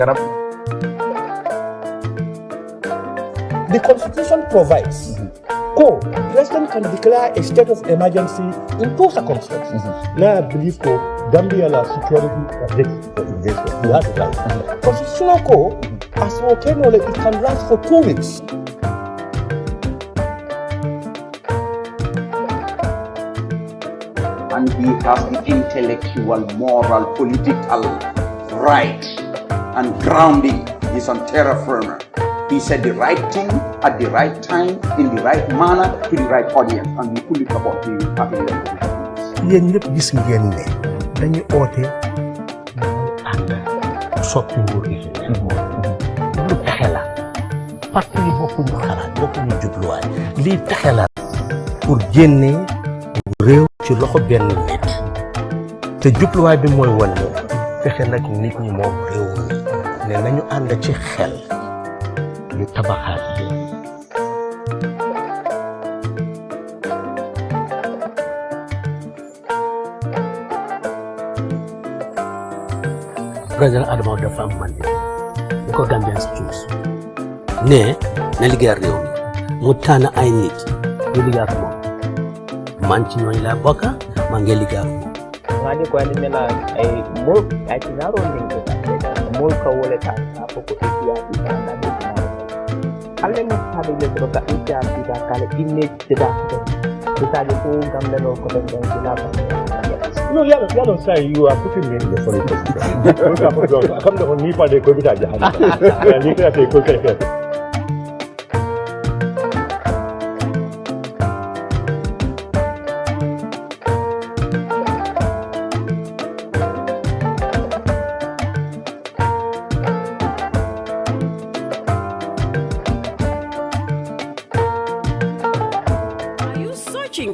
The Constitution provides President can declare a state of emergency in two circumstances. Now I believe Gambia la security you have it right. Constitutional code, as okay, it can last for 2 weeks. And he has the intellectual, moral, political right and grounding is on terra firma. He said the right thing at the right time, in the right manner, to the right audience, and we fully support the party. Yéen ñëpp gis ngeen ne dañu oote ànd soppi nguur gi lu taxe la parti yi bokkuñu xalaat bokkuñu jubluwaay lii taxe la pour génne réew ci loxo benn nit te jubluwaay bi mooy wan ne fexe nag nit ñi moom réew mi ne nañu ànd ci xel ñu tabaxaat président Adama dafa am mandé bu ko Gambians choose ne na liggéeyal réew mi mu tànn ay nit ñu liggéey ak moom man ci ñooñu laa bokk maa ngi liggéey ak moom ngani ko ani mela ay mul ay tinaro ni ko mul ka wala ta ko ko tiya di na ni alle mo tabe le ko ka tiya di da kale inne da ko ta de ko gambe no ko den dina ba. No, you don't say you are putting me in the funny position. Come to me for the COVID. You can take okay.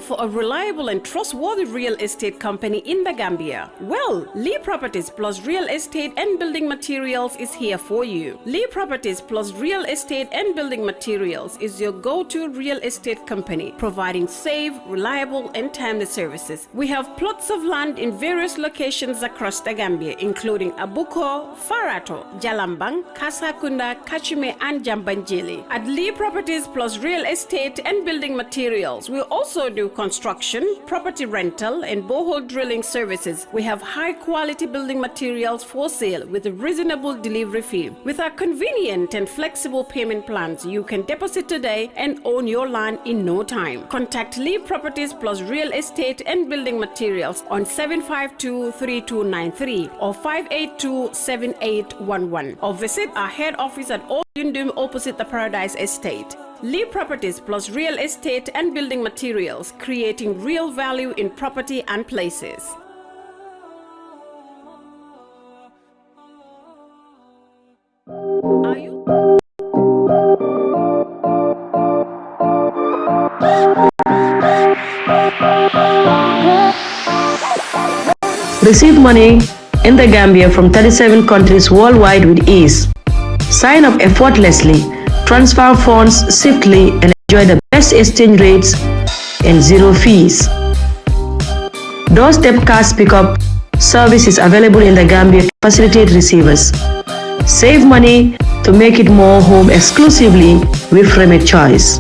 For a reliable and trustworthy real estate company in the Gambia? Well, Lee Properties Plus Real Estate and Building Materials is here for you. Lee Properties Plus Real Estate and Building Materials is your go-to real estate company, providing safe, reliable, and timely services. We have plots of land in various locations across the Gambia, including Abuko, Farato, Jalambang, Kasakunda, Kachime, and Jambanjili. At Lee Properties Plus Real Estate and Building Materials, we also do construction, property rental, and borehole drilling services. We have high-quality building materials for sale with a reasonable delivery fee. With our convenient and flexible payment plans, you can deposit today and own your land in no time. Contact Lee Properties Plus Real Estate and Building Materials on 752-3293 or 582-7811 or visit our head office at Old Dundum opposite the Paradise Estate. Lee Properties Plus Real Estate and Building Materials, creating real value in property and places. Are you? Receive money in the Gambia from 37 countries worldwide with ease. Sign up effortlessly, transfer funds swiftly, and enjoy the best exchange rates and zero fees. Doorstep cash pickup service is available in the Gambia to facilitate receivers. Save money to make it more home exclusively with Remittance Choice.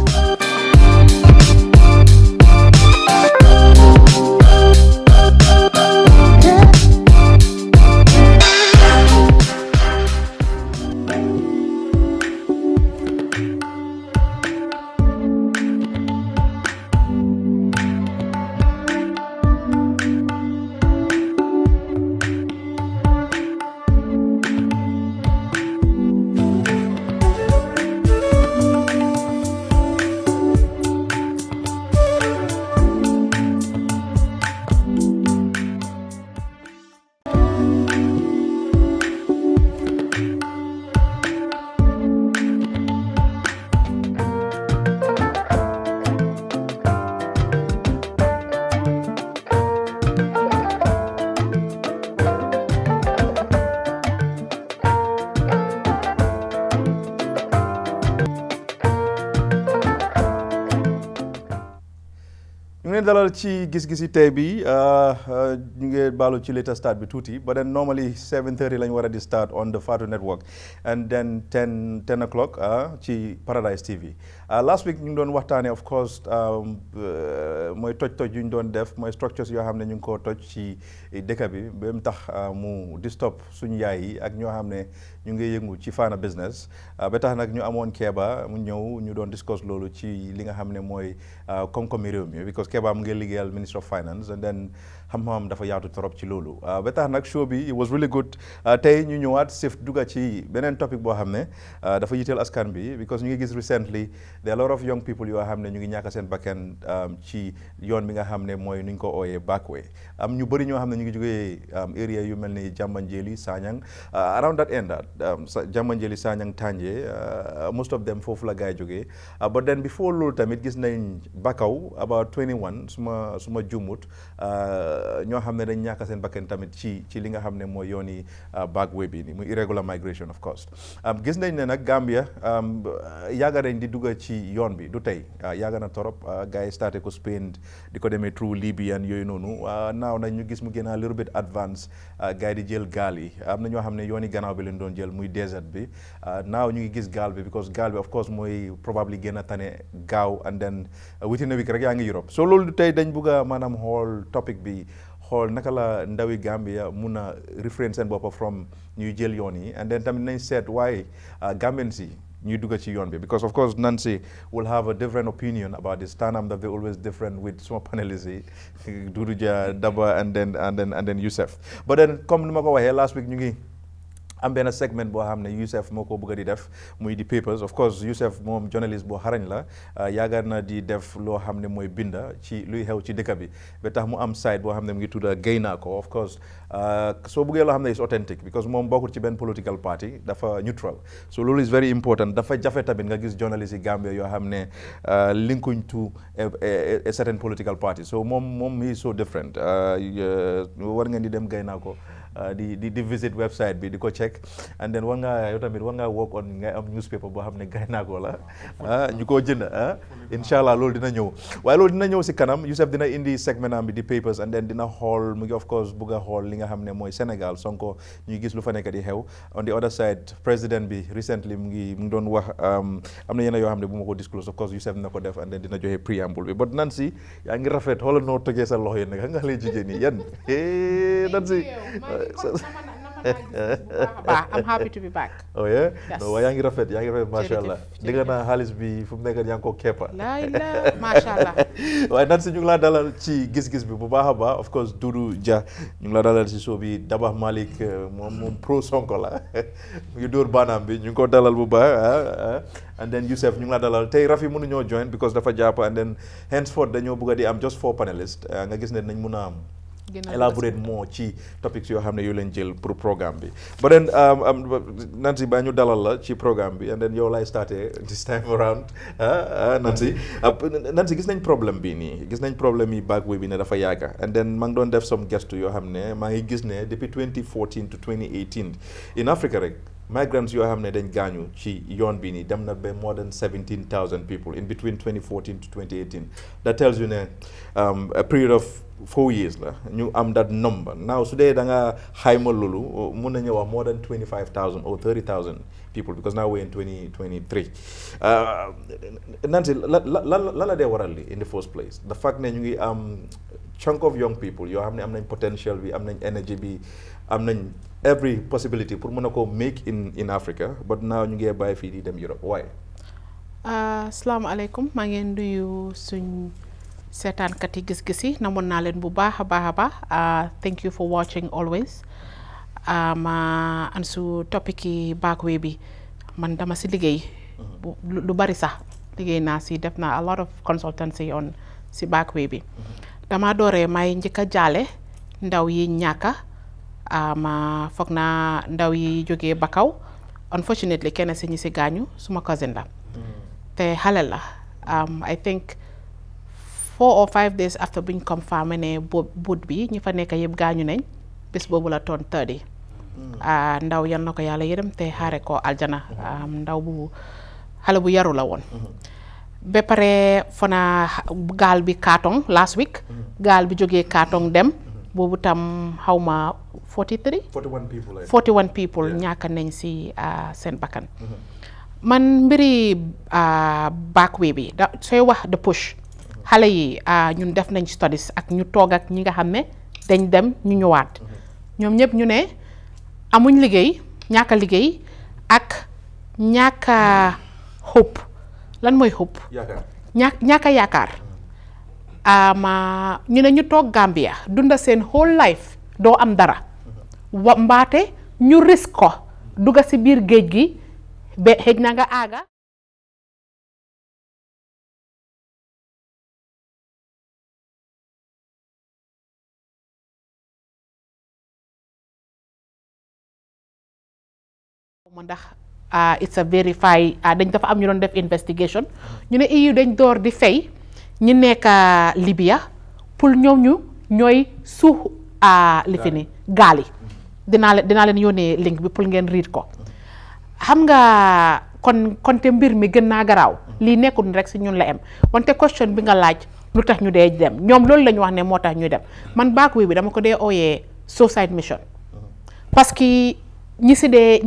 ngeen dalal ci gis-gisi tey bi ñu ngi baalu ci later start bi tuuti but then normally 7:30 lañ war a di start on the Fatu Network and then 10 o'clock ci Paradise TV last week ñu ngi doon waxtaanee of course mooy toj yu ñu doon def mooy structures yoo xam ne ñu ngi koo toj ci dëkk bi ba mu tax mu disturb suñu yaay yi ak ñoo xam ne ñu ngi yëngu ci Fana business ba tax nag ñu amoon Keba mu ñëw ñu doon discuss loolu ci li nga xam ne mooy koom-koomi réew mi because Keba mu ngi liggéeyal Ministry of Finance and then xam-xam dafa yaatu trop ci loolu ba tax nag show bi it was really good tey ñu ñëwaat sif dugga ci beneen topic boo xam ne dafa yitteel askan bi because ñu ngi gis recently there are a lot of young people yoo xam ne ñu ngi ñàkk seen bakkan ci yoon bi nga xam ne mooy nuñ ko ooyee backway am ñu bëri ñoo xam ne ñu ngi jógee area yu mel ni Jambanjeli Sanyang around that end Jambanjeli Sanyang Tanje most of them foofu la gaay jógee but then before loolu tamit gis nañ Bakaw about 21 suma jumut ñoo xam ne dañ ñàkk seen bakkan tamit ci li nga xam ne mooy yooni backway bi ni muy irregular migration of course gis nañ ne nag Gambia yàgga dañ di dugga ci yoon bi du tey yàgga na torop gars yi starté ko Spain di ko demee through Libyan yooyu noonu naaw nag ñu gis mu gën a little bit advance gars yi di jël gaal yi am na ñoo xam ne yooni gannaaw bi leen doon jël muy desert bi naaw ñu ngi gis gaal bi because gaal bi of course mooy probably gën a tane gaaw and then within a week rek yaa ngi Europe so loolu tey dañ bugg a maanaam xool topic bi xool naka la ndawi Gambia mun a refrain seen boppa from ñuy jël yoon yi and then tamit nañ seet waaye Gambians yi ñuy dugga ci yoon bi because of course Nancy will have a different opinion about this Tanam that they always different with suma panelists yi Dudu Jah Daba and then Youssef but then comme ni ma ko waxee last week ñu ngi am benn segment boo xam ne Youssef moo ko bëgg a di def muy di papers of course Youssef moom journaliste boo xarañ la yaagar na di def loo xam ne mooy binda ci luy xew ci dëkk bi ba tax mu am site boo xam ne mu ngi tudda Gaynako of course soo bëggee loo xam ne is authentic because moom bokkul ci benn political party dafa neutral so loolu is very important dafa jafe tamit nga gis journaliste yi Gambia yoo xam ne linkuñ to a certain political party so moom he is so different war ngeen di dem Gaynako di visit website bi di ko check and then war ngaa yow tamit war ngaa work on ngay am newspaper boo xam ne Gaynako la ñu koo jënd incha allah loolu dina ñëw waaye loolu dina ñëw si kanam Youssef dina indi segment am bi di papers and then dina xool mu ngi of course bugg a xool li nga xam ne mooy Sénégal Sonko ñuy gis lu fa nekk di xew on the other side président bi recently mu ngi doon wax am na yenn yoo xam ne bu ma ko disclose of course Youssef dina ko def and then dina joxe preamble bi but Nancy yaa ngi rafet xoolal noo tojee sa loxo yi nag xam nga xale jigéen yi yan Nancy I'm happy to be back. Oh yeah? Yes. No, yaa ngi rafet masha Allah. Dégg naa xaalis bi fu mu nekk yaa ngi ko keppa. La masha Allah. waaye Nancy ñu ngi laa dalal ci gis-gis bi bu baax a baax of course Dudu Jah ñu ngi laa dalal ci show bi Dabah Malik moom pro Sonko la mu ngi dóor baanaam bi ñu ngi ko dalal bu baax and then Youssef ñu ngi laa dalal tey Rafi mënuñoo join because dafa jàpp and then henceforth dañoo bëgg a di am just 4 panelists nga gis ne nañ mun a am elaborate more ci topics yoo xam ne yoo leen jël pour programme bi but then Nancy ba ñu dalal la ci programme bi and then yow lay starté this time around Nancy gis nañ problème bi nii gis nañ problème yi backway bi ne dafa yàgga and then maa ngi doon def some gestu yoo xam ne maa ngi gis ne depuis 2014 to 2018 in Africa rek migrants yoo xam ne dañ gaañu ci yoon bi nii dem na ba more than 17,000 people in between 2014 to 2018 that tells you ne a period of 4 years la ñu am that number now su dee da nga xayma loolu mun nañu wax more than 25,000 or 30,000 people because now we're in 2023 Nancy la dee waral li in the first place the fact ne ñu ngi am chunk of young people yoo xam ne am nañ potential bi am nañ energy bi am nañ every possibility pour mën a ko make in Africa but now ñu ngi bàyyi fii di dem Europe why asalaamaaleykum maa ngi nuyu suñ seetaankat yi gis-gis yi namoon naa leen bu baax a baax thank you for watching always Ansu topic yi backway bi man dama si liggéey lu bari sax liggéey naa si def naa a lot of consultancy on si backway bi dama dooree may njëkk a jaale ndaw yi ñàkka foog naa ndaw yi jógee Bakaw unfortunately kenn si ñi si gaañu suma cousin la te xale la I think 4 or 5 days after being confirmed ne boot bi ñi fa nekk yëpp gaañu nañ bés boobu la toon 30 ndaw yan na ko yàlla yërëm te xaare ko aljana ndaw bu xale bu yaru la woon ba pare fana gaal bi Katong last week gaal bi jógee Katong dem boobu tam xawma 41 people ñàkk nañ si seen bakkan man mbiri backway bi sooy wax the push xale yi ñun def nañ studies ak ñu toog ak ñi nga xam ne dañ dem ñu ñëwaat ñoom ñëpp ñu ne amuñ liggéey ñàkk liggéey ak ñàkk hope lan mooy hope ñàkk yaakaar ñu ne ñu toog Gambia dunda seen whole life doo am dara mbaate ñu risque ko dugga ci biir géej gi ba xëj na nga aaga ndax it's a verify dañ dafa am ñu doon def investigation ñu ne EU dañ door di fay ñi nekk Libya pour ñoom ñu ñooy suux li fi ni gaal yi dinaa leen yónnee link bi pour ngeen read ko xam nga kon te mbir mi gën naa garaaw lii nekkul rek si ñun la em wante question bi nga laaj lu tax ñu dee dem ñoom loolu la ñu wax ne moo tax ñuy dem man backway bi dama ko dee ooyee suicide mission parce que ñi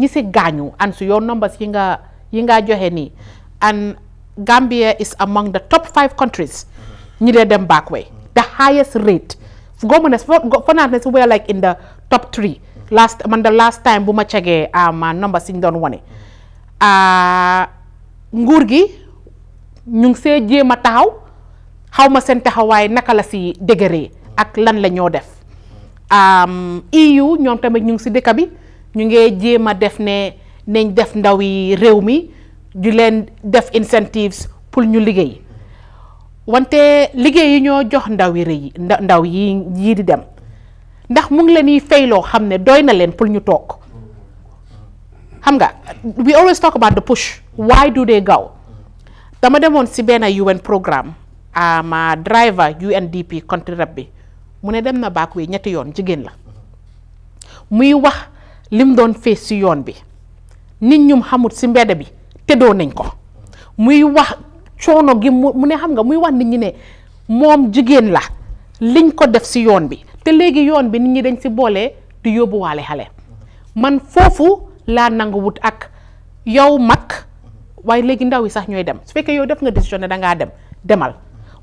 si gaañu Ansu yow numbers yi nga joxe nii and Gambia is among the top 5 countries ñi dee dem backway the highest rate fonaat ne si we are like in the top 3 the last time bu ma cegee ma numbers yi ñu doon wane nguur gi ñu ngi see jéem a taxaw xaw ma seen taxawaay naka la si dëgëree ak lan la ñoo def EU ñoom tamit ñu ngi si dëkk bi ñu ngi jéem a def ne nañ def ndaw yi réew mi di leen def incentives pour ñu liggéey wante liggéey yi ñoo jox ndaw yi di dem ndax mu ngi leen di fayloo xam ne doy na leen pour ñu toog xam nga we always talk about the push why do they go dama demoon si benn UN programme ma driver UNDP country rep bi mu ne dem na backway 3 yoon jigéen la muy wax lim doon fees si yoon bi nit ñum xamut si mbedd bi tëddoo nañ ko muy wax coono gi mu ne xam nga muy wax nit ñi ne moom jigéen la liñ ko def si yoon bi te léegi yoon bi nit ñi dañ si boole di yóbbuwaale xale man foofu laa nanguwut ak yow mag waaye léegi ndaw yi sax ñooy dem su fekkee yow def nga décision ne dangaa demal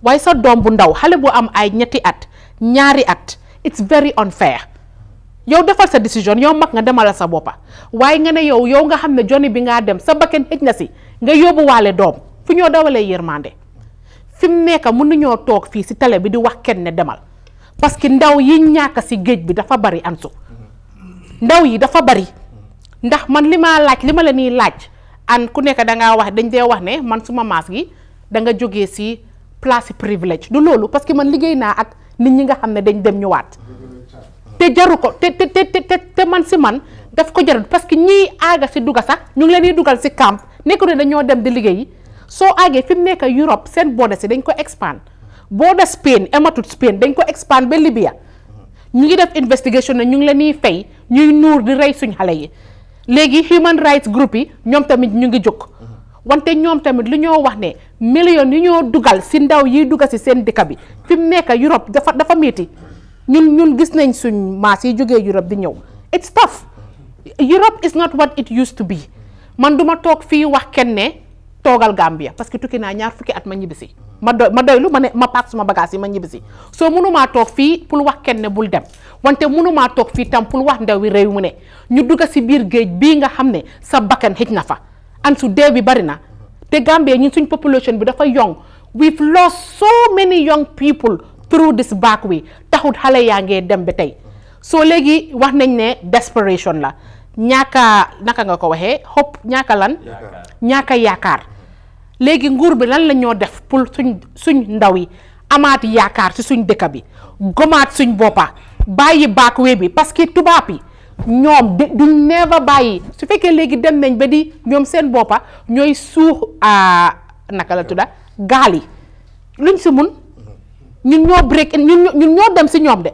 waaye sa doom bu ndaw xale bu am ay 2 at 2 at it's very unfair yow defal sa décision yow mag nga demal sa boppa waaye nga ne yow nga xam ne joni bi ngaa dem sa bakken xëj na si nga yóbbuwaale doom fu ñoo dawalee yërmande fi mu nekk mënuñoo toog fii si télé bi di wax kenn ne demal parce que ndaw yi ñàkk si géej bi dafa bari Ansu ndaw yi dafa bari ndax man li ma la nii laaj an ku nekk dangaa wax dañ dee wax ne man suma maas gi da nga jógee si place privilège du loolu parce que man liggéey naa ak nit ñi nga xam ne dañ dem ñëwaat te jaru ko te man si man daf ko jarul parce que ñii aaga si duga sax ñu ngi leen di dugal si camp nekku ne dañoo dem di liggéeyi soo aagee fi mu nekk Europe seen border si dañ ko expand border Spain ematut Spain dañ ko expand ba Libya ñu ngi def investigation ne ñu ngi leen di fay ñuy nuur di rey suñ xale yi léegi human rights group yi ñoom tamit ñu ngi jóg wante ñoom tamit lu ñoo wax ne millions yi ñoo dugal si ndaw yiy dugal si seen dëkk bi fi mu nekk Europe dafa métti ñun gis nañ suñ maas yi jógee Europe di ñëw it's tough Europe is not what it used to be man duma toog fii wax kenn ne toogal Gambia parce que tukki naa 2 fukki at ma ñibbisi ma doylu ma ne ma paak suma bagage yi ma ñibbisi soo mënumaa toog fii pour wax kenn ne bul dem wante mënumaa toog fii tam pour wax ndaw wi réew mu ne ñu dugga si biir géej bii nga xam ne sa bakkan xëj na fa Ansu dee bi bari na te Gambia ñun suñ population bi dafa young we've lost so many young people through this backway taxut xale yaa ngee dem ba tey soo léegi wax nañ ne desperation la naka nga ko waxee hope ñaaka yaakaar léegi nguur bi lan la ñoo def pour suñ ndaw yi amaat yaakaar ci suñ dëkk bi gomaat suñ boppa bàyyi backway bi parce que tubaab yi ñoom duñ never bàyyi su fekkee léegi dem nañ ba di ñoom seen boppa ñooy suux naka la tudda gaal yi luñ si mun ñun ñoo break ñun ñoo dem si ñoom de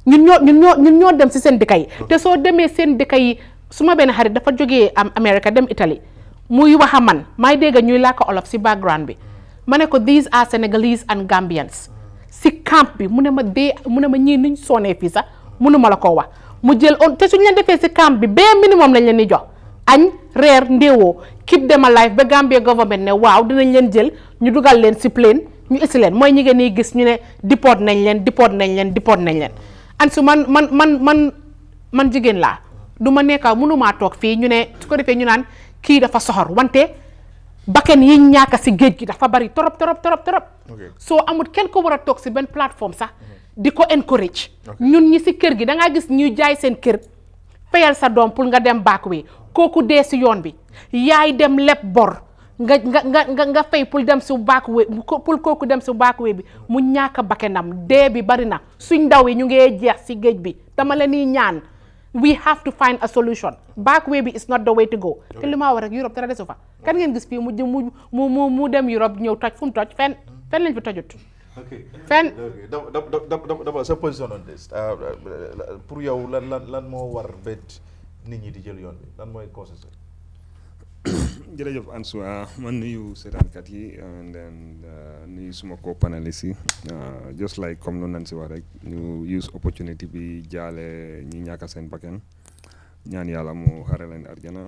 ñun ñoo dem si seen dëkk yi te soo demee seen dëkk yi suma benn xarit dafa jógee America dem Italie muy wax a man may dégg ñuy làkk olof si background bi ma ne ko these are Senegalese and Gambians si camp bi mu ne ma ñii niñ sonee fii sax mënuma la ko wax mu jël te suñ leen defee si camp bi bare minimum lañ leen di jox añ reer ndéewoo keep them alive ba Gambia government ne waaw dinañ leen jël ñu dugal leen si plane ñu isi leen mooy ñi ngeen nii gis ñu ne deport nañ leen an su man jigéen laa du ma nekka mënumaa toog fii ñu ne su ko defee ñu naan kii dafa soxor wante bakken yi ñaaka si géej gi dafa bari torop soo amul kenn ko war a toog si benn plateforme sax di ko encourage ñun ñi si kër gi dangaa gis ñuy jaay seen kër fayal sa doom pour nga dem back way kooku dee si yoon bi yaay dem leb bor nga fay pour dem si back way pour kooku dem si back way bi mu ñaaka bakkenam dee bi bari na suñ ndaw yi ñu ngee jeex si géej bi dama leen ni ñaan we have to find a solution back way bi is not the way to go te li maa war rek Europe dara desu fa kan ngeen gis fii mu dem Europe ñëw toj fu mu toj fenn lañ fi tojut fenn dama sa position on this pour yow lan moo war bet nit ñi di jël yoon bi lan mooy causes jërëjëf Ansu man nuyu seetaankat yi and then nuyu suma co-panelist yi just like comme noonu nañ si wax rek ñu use opportunity bi jaale ñi ñàkk seen bakkan ñaan yàlla mu xare leen arjana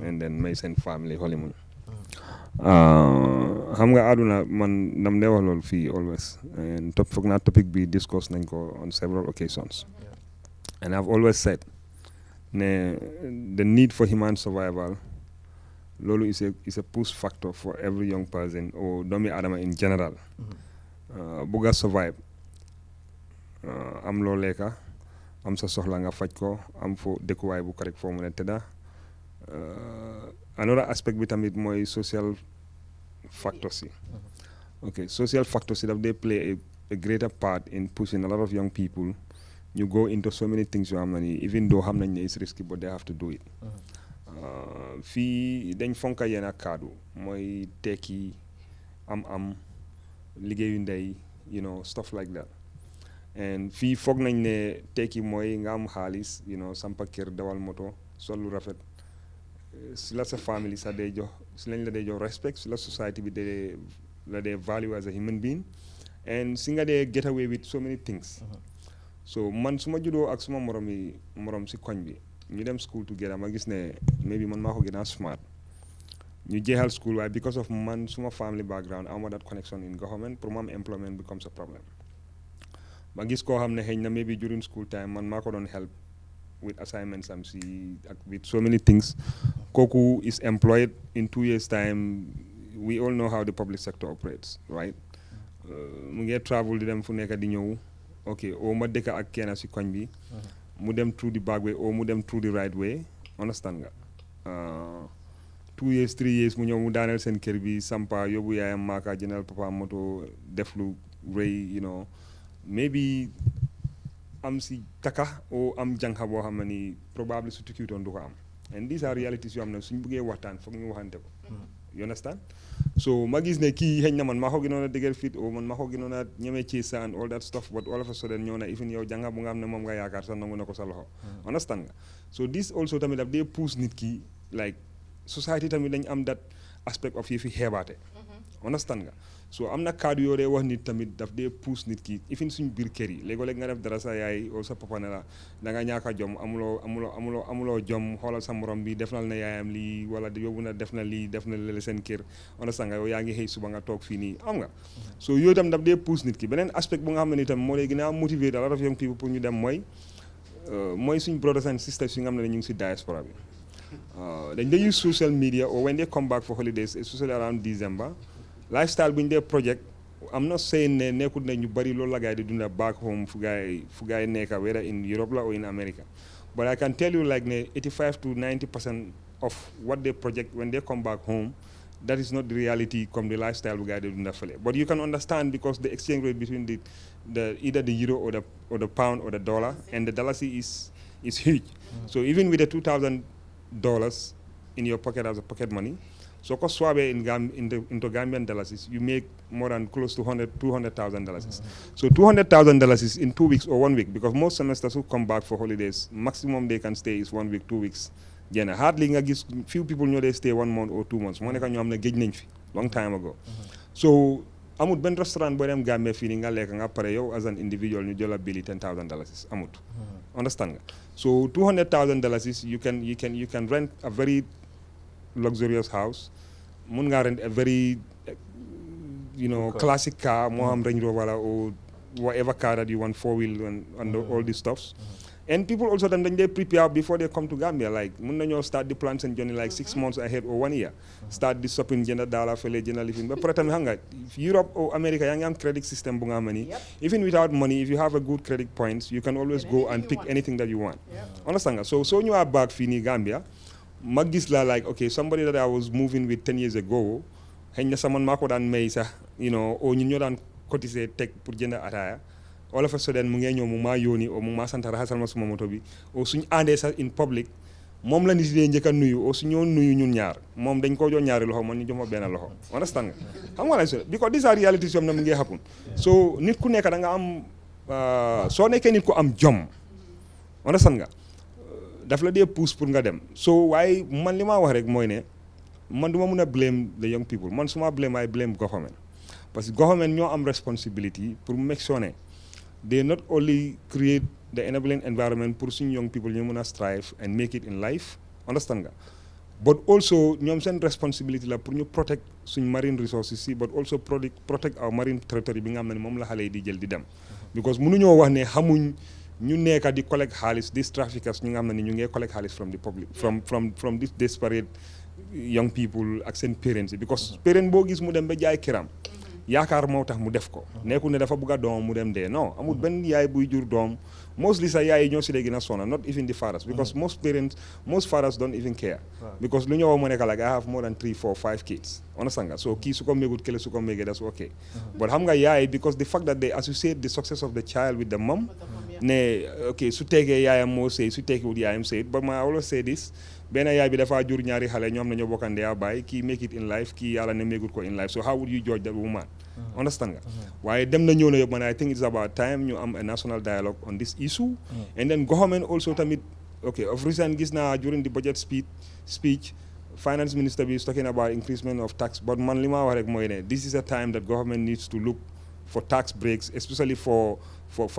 and then may seen family xoli muñ xam nga àdduna man dam dee wax loolu fii always and foog naa topic bi discuss nañ ko on several occasions and I've always said ne the need for human survival loolu is a push factor for every young person or doomi adama in general bugga survive am loo lekka am sa soxla nga faj ko am fo dëkkuwaay bu correct foo mën a tëdda another aspect bi tamit mooy social factors yi okay social factors yi daf they play a greater part in pushing a lot of young people you go into so many things yoo xam na ni even though xam nañ ne it's risky but they have to do it fii dañ fonka yenn kaddu mooy tekki am liggéeyu ndey stuff like that and fii foog nañ ne tekki mooy nga am xaalis sampa kër dawal moto sol lu rafet si la sa family sax day jox si lañ la day jox respect si la society bi la day value as a human being and si nga dee get away with so many things so man su ma juddoo ak suma morom si koñ bi ñu dem school together ma gis ne maybe man maa ko gën a smart ñu jeexal school waaye because of man suma family background am that connection in government pour am employment becomes a problem ma gis koo xam ne xëy na maybe during school time man maa ko doon help with assignments am si ak with so many things kooku is employed in 2 years time we all know how the public sector operates right mu ngi travel di dem fu nekk di ñëw ok ma dëkk ak kenn si koñ bi mu dem through the back way or mu dem through the right way understand nga 2 years 3 years mu ñëw mu daaneel seen kër bi sampa yóbbu yaayam maaka jëndal papa moto def lu rëy maybe am si taka o am jànqa boo xam ne ni probably su tukkiwutoon du ko am and these are realities yoo xam ne suñ bëggee waxtaan foog ñu waxante ko you understand so ma gis ne kii xëy na man maa ko gënoon a dëgër fit o man maa ko gënoon a ñemee chase and all that stuff but all of a sudden ñëw na even yow jànga bu nga xam ne moom nga yaakaar sax nangu na ko sa loxo understand nga so this also tamit daf dee pousse nit ki like society tamit dañ am that aspect of yi fi xeebaate understand nga so am na kaddu yoo dee wax nit tamit daf dee pousse nit ki even suñ biir kër yi léegoo-léeg nga def dara sa yaay o sa papa ne la da nga ñaaka jom amuloo jom xoolal sa morom bi def na yaayam lii wala yóbbu na def na lii def na lele seen kër understand nga yow yaa ngi xëy suba nga toog fii nii am nga so yooyu tam daf dee pousse nit ki beneen aspect bu nga xam ne ni tam moo lay gën a motiver a lot of young people pour ñu dem mooy suñ brothers and sisters yi nga xam ne ñu ngi si diaspora bi dañ dee use social media or when they come back for holidays especially around December lifestyle bu ñu dee project am na saying ne nekkul ne ñu bari loolu la gaay di dunda back home fu gaay nekka whether in Europe la or in America but I can tell you like ne 85 to 90% of what they project when they come back home that is not the reality comme the lifestyle bu gaay di dunda fële but you can understand because the exchange rate between the either the euro or the pound or the dollar and the dollar is huge so even with the $2,000 in your pocket as a pocket money so ko swabe into Gambian dollars you make more than close to $200,000 so $200,000 in 2 weeks or 1 week because most semesters who come back for holidays maximum they can stay is 1 week 2 weeks hardly nga gis few people ñoo they stay 1 month or 2 months moo nekk ñoo xam ne géej nañ fi long time ago so amut benn restaurant boo dem Gambia fii nii nga lekk nga pare yow as an individual ñu jël la bili $10,000 amut. Understand nga so $200,000 you can rent a very luxurious house mun ngaa rent a very classic car moo xam Range Rover or whatever car that you want, 4-wheel and all these stuffs. And people also then they prepare before they come to Gambia. Like, when start the plans and journey like 6 months ahead or 1 year. Start the shopping, gender dollar, fele, gender living. But Europe or America, young credit system, bunga money. Even without money, if you have a good credit points, you can always go and pick anything that you want. Understand? So you are back fini Gambia. Magisla like, okay, somebody that I was moving with 10 years ago, hanya someone mako dan meisa, or you dan kotise tech pour gender ataya. All of a sudden mu ngi ñëw mu maa yóoni o mu maa sant raxasal ma suma moto bi o suñu àndee sax in public moom la nit yi njëkk a nuyu o su ñoo nuyu ñun ñaar moom dañ koo jox ñaari loxo man ñu jox ma benn loxo understand nga xam nga la because these are realities yoo xam ne mu ngi happen so nit ku nekk da nga am soo nekkee nit ku am jom understand nga daf la dee pousse pour nga dem so waaye man li ma wax rek mooy ne man du ma mun a blame the young people man su ma blame I blame government parce que government ñoo am responsibility pour make sure ne they not only create the enabling environment for young people ñu mën a strive and make it in life understand nga but also ñoom seen responsibility la pour ñu protect suñ marine resources si but also protect our marine territory bi nga xam ne moom la xale yi di jël di dem because mënuñoo wax ne xamuñ ñu nekk di collect xaalis these traffickers ñu nga xam ne ñu ngi collect xaalis from the public from this desperate young people ak seen parents yi because parent boo gis mu dem ba jaay kiram yaakaar moo tax mu def ko nekkul ne dafa bëgg a doom mu dem dee non amul benn yaay buy jur doom mostly sa yaay yi ñoo si léegi na sona not even the fathers because most fathers don't even care because lu ñëw mu nekk like I have more than 3, 4, 5 kids understand nga so kii su ko mégut kële su ko mégee that's okay but xam nga yaay because the fact that they associate the success of the child with the mom ne okay su tegee yaayam moo sëy su tegiwut yaayam sëy but I always say this benn yaay bi dafa jur ñaari xale ñoom nañoo bokkande yaa baay kii make it in life kii yàlla ne mégut ko in life so how would you judge that woman understand nga waaye dem na ñëw na yëpp man I think it's about time ñu am a national dialogue on this issue and then government also tamit okay of recent gis naa during the budget speech finance minister is talking about increasement of tax but man li ma wax rek mooy ne this is a time that government needs to look for tax breaks especially for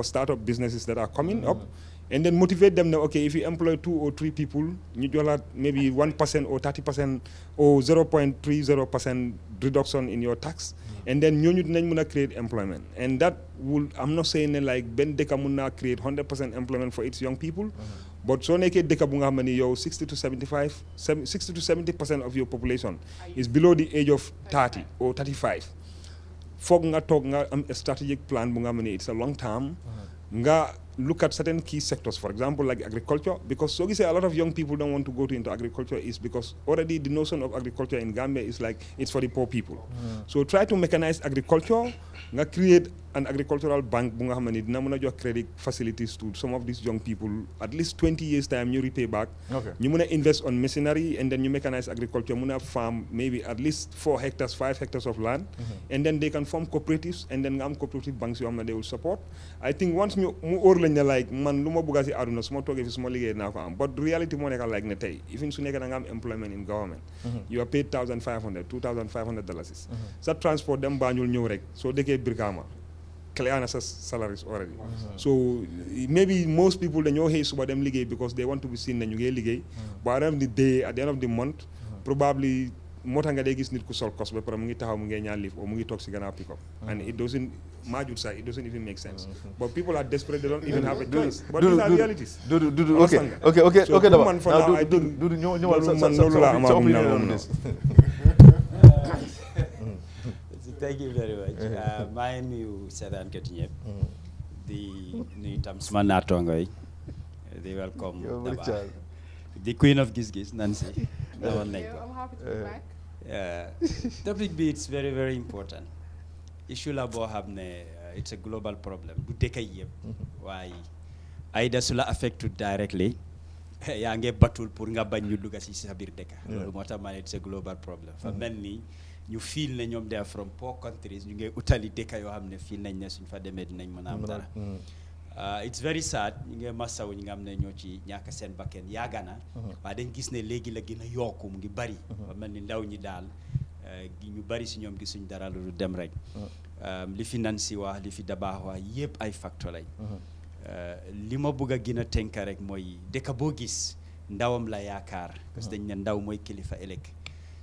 startup businesses that are coming up and then motivate them now, okay, if you employ 2 or 3 people, you do maybe 1% or 30% or 0.30% reduction in your tax. And then you need to create employment. And that will, I'm not saying like Ben Deka Muna create 100% employment for its young people, but so neke Deka Bunga Mani, yo 60 to 70% of your population is below the age of 30 or 35. Fog nga talk nga a strategic plan bunga mani, it's a long term. Nga look at certain key sectors, for example, like agriculture, because so you say a lot of young people don't want to go into agriculture is because already the notion of agriculture in Gambia is like it's for the poor people. So try to mechanize agriculture, create an agricultural bank, credit facilities to some of these young people, at least 20 years time you repay back. Okay. You invest on machinery and then you mechanize agriculture, you farm maybe at least 4 hectares, 5 hectares of land, and then they can form cooperatives and then cooperative banks they will support. I think once you like man luma buga ci aduna suma toge fi suma liggéey na ko am but reality mo nekal like ne tay even su nekk da nga am employment in government you are paid $2,500 sa transport dem Banjul ñew rek so déké Brikama clear na sa salaries already so maybe most people dañoo xey suba dem liggéey because they want to be seen na ñu ngi liggéey but at the end of the day at the end of the month probably moo tax nga day gis nit ku sol kos ba pare mu ngi taxaw mu ngi ñaan liif o mu ngi toog si gannaaw pick up and it doesn't even make sense but people are desperate they don't even have a choice but these are realities okay daba man for now I think du ñëwal sa opinion on this thank you very much maa ngi nuyu seetaankat ñëpp di nuyu tam suma naataango yi di welcome Daba the queen of Giss Giss Nancy I'm happy to be back. Topic bi it's very very important issue la boo xam ne it's a global problem du dëkk yëpp waaye Aida su la affected directly yaa ngi batul pour nga bañ ñu dugg si sa biir dëkk loolu moo tax ma ne it's a global problem fa mel ni ñu feel ne ñoom they are from poor countries ñu ngi utali dëkk yoo xam ne feel nañ ne suñ fa demee dinañ mën a am dara it's very sad ñu ngi masawu ñi nga xam ne ñoo ci ñàkk seen bakken yàgg na waaye dañ gis ne léegi la gën a yokku mu ngi bari ba mel ni ndaw ñi daal ñu bari si ñoom gisuñ dara lu dem rek li fi Nancy wax li fi Dabaax wax yëpp ay facteur lañ li ma bëgg a gën a tënk rek mooy dëkk boo gis ndawam la yaakaar parce que dañ ne ndaw mooy kilifa ëllëg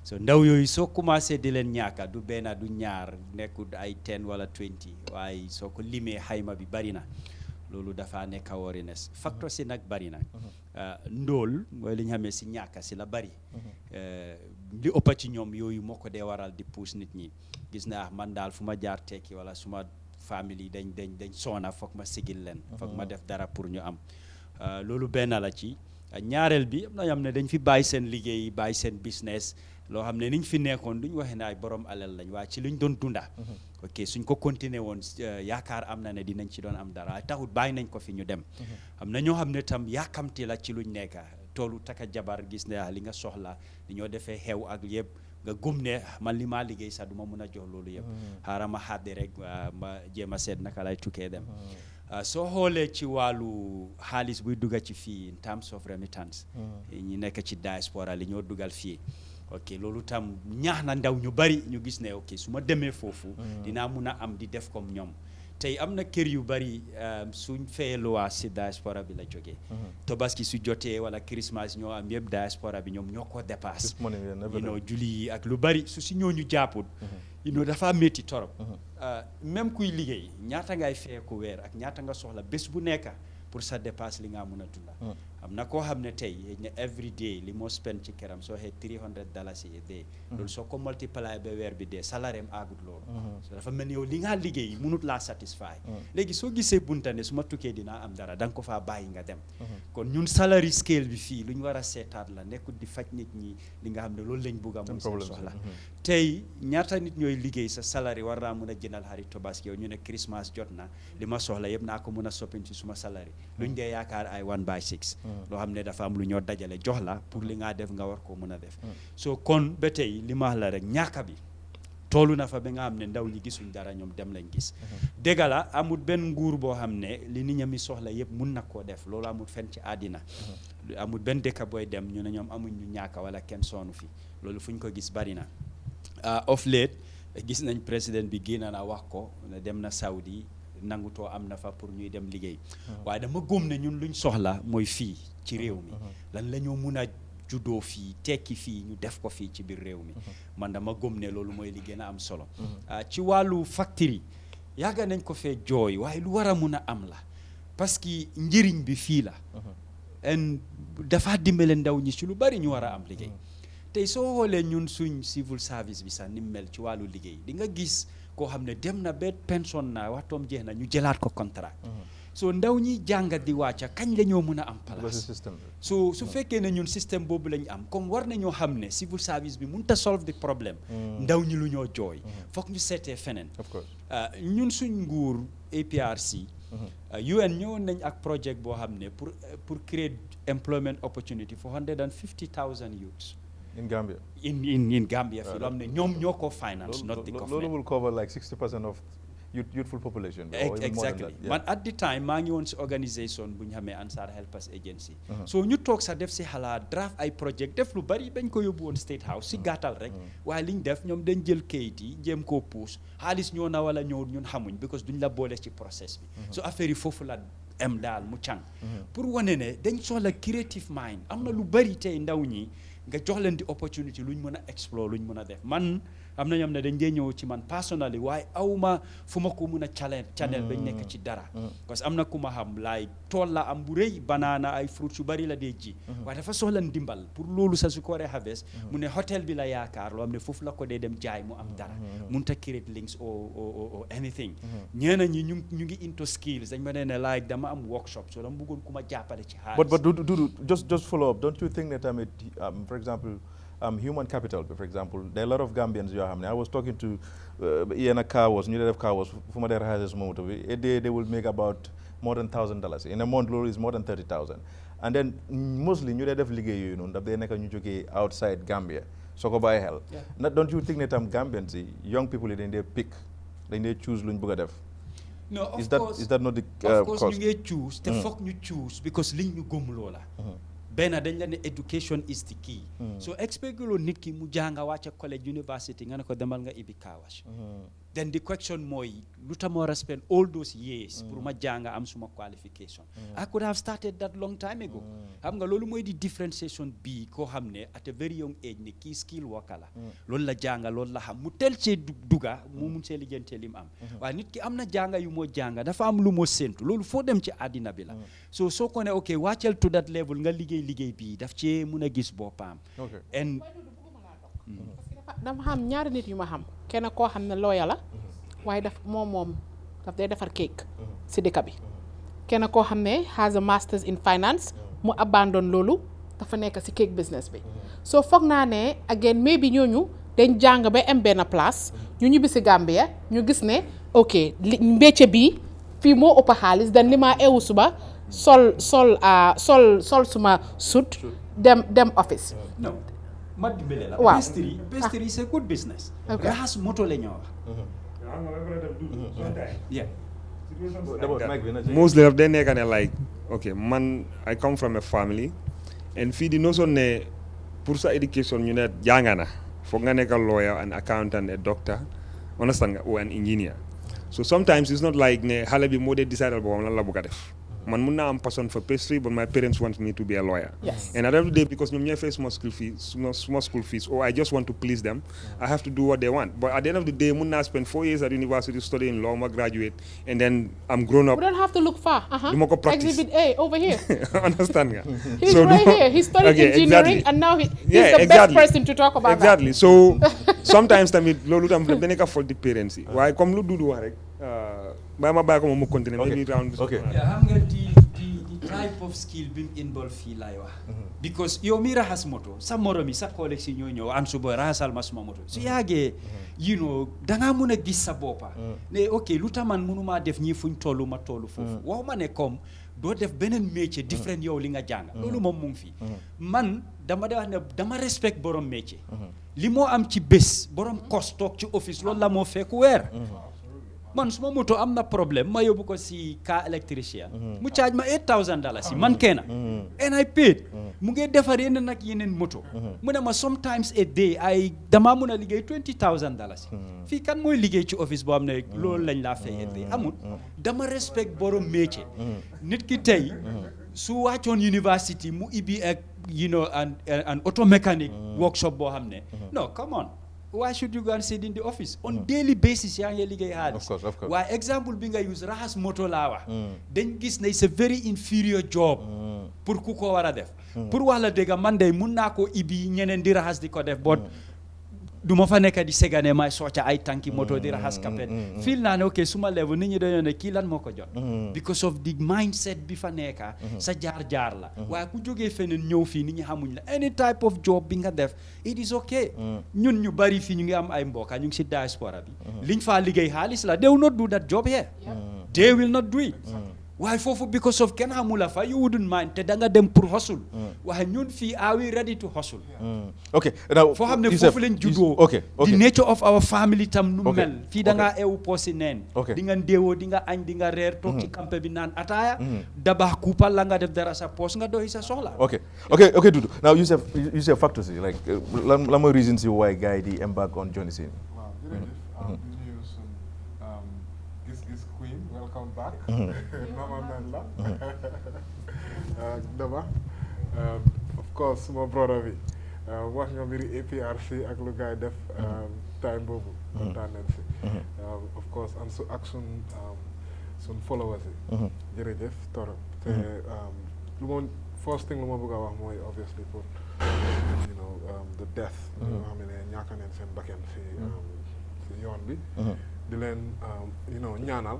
so ndaw yooyu soo commencé di leen ñaaka du benn du ñaar nekkul ay 10 wala 20 waaye soo ko limee xayma bi bari na loolu dafa nekk awareness facteur si nag bari na ndóol mooy li ñu xamee si ñaaka si la bari li ëpp ci ñoom yooyu moo ko dee waral di pousse nit ñi gis naa man daal fu ma jaar tekki wala suma famille dañ soona foog ma sigil leen foog ma def dara pour ñu am loolu benn la ci ñaareel bi am na ñoo xam ne dañ fi bàyyi seen liggéey bàyyi seen business loo xam ne niñ fi nekkoon duñ waxee ne ay borom alal lañ waaye ci luñ doon dunda ok suñ ko continuer woon yaakaar am na ne dinañ ci doon am dara taxut bàyyi nañ ko fi ñu dem am na ñoo xam ne tam yaakamti la ci luñ nekka toolu taka jabar gis ne li nga soxla li ñoo defee xew ak yëpp nga gëm ne man li maa liggéey sax du ma mun a jox loolu yëpp xaaral ma xàddi rek ma jéem a seet naka lay tukkee dem soo xoolee ci wàllu xaalis buy dugga ci fii in terms of remittance ñi nekk ci diaspora li ñoo dugal fii ok loolu tam ñaax na ndaw ñu bari ñu gis ne ok su ma demee foofu dinaa mun a am di def comme ñoom tey am na kër yu bari suñ fee luwaa si diaspora bi la jógee Tabaski su jotee wala Christmas ñoo am yëpp diaspora bi ñoom ñoo ko dépasse julli yi ak lu bari su si ñooñu jàpput dafa métti torop même kuy liggéey ñaata ngay feeku weer ak ñaata nga soxla bés bu nekk pour sa dépasse li nga mun a dunda am na koo xam ne tey ne every day li moo spend ci këram soo xee $300 a day loolu soo ko multiplier ba weer bi dee salaire am agut loolu so dafa mel ni yow li nga liggéey munut laa satisfy léegi soo gisee bunta ne su ma tukkee dinaa am dara da nga ko faa bàyyi nga dem kon ñun salary scale bi fii lu ñu war a seetaat la nekkul di faj nit ñi li nga xam ne loolu lañ bugg a muy seen soxla tey ñaata nit ñooy liggéey sa salary war naa mun a jëndal xarit Tabaski yow ñu ne Christmas jot na li ma soxla yëpp naa ko mun a soppin ci suma salary luñ dee yaakaar ay 1/6 loo xam ne dafa am lu ñoo dajale jox la pour li nga def nga war koo mën a def so kon ba tey li ma la rek ñàkka bi toolu na fa ba nga xam ne ndaw ñi gisuñ dara ñoom dem lañ gis dëgg la amul benn nguur boo xam ne li nit ña mi soxla yëpp mun na koo def loolu amul fenn ci àddina amul benn dëkk booy dem ñu ne ñoom amuñ ñu ñàkka wala kenn soonu fi loolu fu ñu ko gis bari na of late gis nañ président bi génn na wax ko ne dem na Saudi nangutoo am na fa pour ñuy dem liggéey waaye dama góom ne ñun luñ soxla mooy fii ci réew mi lan la ñoo mun a juddoo fii tekki fii ñu def ko fii ci biir réew mi man dama góom ne loolu mooy li gën a am solo ci wàllu factory yàgga nañ ko fee jooy waaye lu war a mun a am la parce que njëriñ bi fii la en dafa dimbale ndaw ñi ci lu bari ñu war a am liggéey tey soo xoolee ñun suñ civil service bi sax ni mel ci wàllu liggéey di nga gis koo xam ne dem na ba pension na waxtoom jeex na ñu jëlaat ko contrat so ndaw ñi jàngat di wàcca kañ la ñoo mën a am place su fekkee ne ñun système boobu lañ am comme war nañoo xam ne civil service bi mënut a solve the problème ndaw ñi lu ñoo jooy foog ñu seetee feneen ñun suñ nguur APRC UN ñëwoon nañ ak projet boo xam ne pour create employment opportunity for 150,000 youths in Gambia. In Gambia, ñoo ko finance, not the government. Will cover like 60% of youthful population. Exactly. Yeah. Man, at the time, maa ngi woon si organisation bu ñu xamee Ansar Helpers Agency. So ñu toog sax def si xalaat draft ay project def lu bari bañ ko yóbbu woon State House si gàttal rek. waaye liñ def ñoom dañ jël kayit yi jéem koo puus xaalis ñoo na wala ñëw ñun xamuñ because duñ la boole ci process bi. so affaire yi foofu la am daal mu càng. pour wane ne dañ soxla creative mind am na lu bari tey ndaw ñi. nga jox leen di opportunity luñ mën a explore luñ mën a def man am na ñoom ne dañ dee ñëw ci man personally waaye awma fu ma ko mën a channel bañ nekk ci dara parce que am na ku ma xam laay tool la am bu rëy banaana ay fruits yu bari la dee ji waaye dafa soxla ndimbal pour loolu sa su ko waree harvest mu ne hôtel bi la yaakaar loo xam ne foofu la ko dee dem jaay mu am dara mun ta create links or anything ñeena ñi ñu ngi into skills dañ ma ne like dama am workshop so dama bëggoon ku ma jàppale ci xaalis but Dudu, just follow up, don't you think that for example, human capital, for example, there are a lot of Gambians you have. I was talking to Ian car was, new car was, from their houses, a day they will make about more than $1,000. In a month, is more than 30,000. And then mostly, new have ligue, that they make outside Gambia. So go buy hell. Yeah. Don't you think that Gambians, young people, then they pick, then they choose Lunbugadef? No, of course. Is that not the of course, cost? You choose. The fuck you choose because link you gum lola. benn dañ la ne education is the key so expect loo nit ki mu jànga wàcce college university nga ne ko demal nga ibi car wash then the question mooy lu tax ma war a spend all those years pour ma jànga am suma qualification I could have started that long time ago xam nga loolu mooy di differentiation bi koo xam ne at a very young age ne kii skill worker la loolu la jànga loolu la xam mu tel cee duga mu mun see lijjantee li mu am waaye nit ki am na jànga yu moo jànga dafa am lu moo séntu loolu foo dem ci àddina bi la so soo ko ne ok wàccel to that level nga liggéey bii daf cee mun a gis boppam and dama xam ñaari nit yu ma xam kenn koo xam ne lawyer la waaye moom daf day defar cake si dëkk bi kenn koo xam ne has a masters in finance mu abandon loolu dafa nekk si cake business bi so foog naa ne again maybe ñooñu dañ jàng ba am benn place ñu ñibbi si Gambia ñu gis ne ok mbécce bi fii moo ëpp xaalis dan li ma ewu suba sol suma suit dem office ma dimbale la waaw pastry c'est good business raxas moto la ñoo wax mostly daf day nekk ne like ok man I come from a family and fii di notion ne pour sa education ñu ne jàng na foog nga nekk a lawyer an accountant a doctor understand nga or an engineer so sometimes it's not like ne xale bi moo dee decide boppam lan la bëgg a def man mun naa am passion for pastry but my parents want me to be a lawyer and at the end of the day because ñoom ñooy fay small school fees or I just want to please them I have to do what they want but at the end of the day mun naa spend 4 years at university studying law ma graduate and then I'm grown up we don't have to look far du ma ko practice exhibit A over here understand nga he's so right here he studied engineering and now he's the best person to talk about that so sometimes tamit loolu tam da nekk fault di parents yi waaye comme lu Dudu wax rek bàyyi ma bàyyi ko moom mu continuer maybe round xam nga di type of skill bi mu involve fii laay wax because yow mi raxas moto sa morom yi sa collègue si ñoo ñëw Ansu boy raxasal ma suma moto su yàggee dangaa mun a gis sa boppa ne ok lu tax man mënumaa def ñii fuñ tollu ma tollu foofu waxuma ne comme doo def beneen métier different yow li nga jàng loolu moom mu ngi fii man dama de wax ne dama respect borom métier li moo am ci bés borom kos toog ci office loolu la moo fekk weer man suma moto am na problème ma yóbbu ko si car électricien mu charge ma $8,000 man kenn and I paid mu ngi defar yeneen ak yeneen moto mu ne ma sometimes a day damaa mun a liggéey $20,000 fii kan mooy liggéey ci office boo xam ne loolu lañ laa fay a day amul dama respect borom métier nit ki tey su wàccoon university mu ibbi ak an auto mechanic workshop boo xam ne no come on why should you go and sit in the office on daily basis yaa ngi liggéey xaalis waaye exemple bi nga use raxas moto laa wax dañ gis ne c'est a very inferior job pour ku ko war a def pour wax la dëgg man de mun naa koo ibi ñeneen di raxas di ko def but du ma fa nekk di segane may socca ay tànki moto di raxas kapet feel naa ne ok suma level nit ñi dañoo ne kii lan moo ko jot because of the mindset bi fa nekka sa jaar-jaar la waaye ku jógee feneen ñëw fii nit ñi xamuñ la any type of job bi nga def it is okay ñun ñu bari fii ñu ngi am ay mbokka ñu ngi si diaspora bi liñ faa liggéey xaalis la they will not do that job here they will not do it waaye foofu because of kenn xamula fa you wouldn't mind te da nga dem pour hustle waaye ñun fii are we ready to hustle okay now foo xam ne foofu lañ juddoo the nature of our family tam nu mel fii da ngaa ewu poosi neen di nga ndéewoo di nga añ di nga reer toog ci campé bi naan ataaya dabaax kuupal la nga def dara sa poos nga doy sa soxla okay Dudu now you say factors yi like lan mooy reasons yi why gars yi di embark on journey si welcome back. Nama Menla. Daba. Of course, my brother bi. Wax nga mbiri APRC ak lu gaay def time boobu. Of course, and so action sun followers yi. Jërëjëf torop. Te first thing lu ma bëgg a wax mooy obviously pour the death. Nga xam ne ñàkk nañ seen bakkan si yoon bi. di leen ñaanal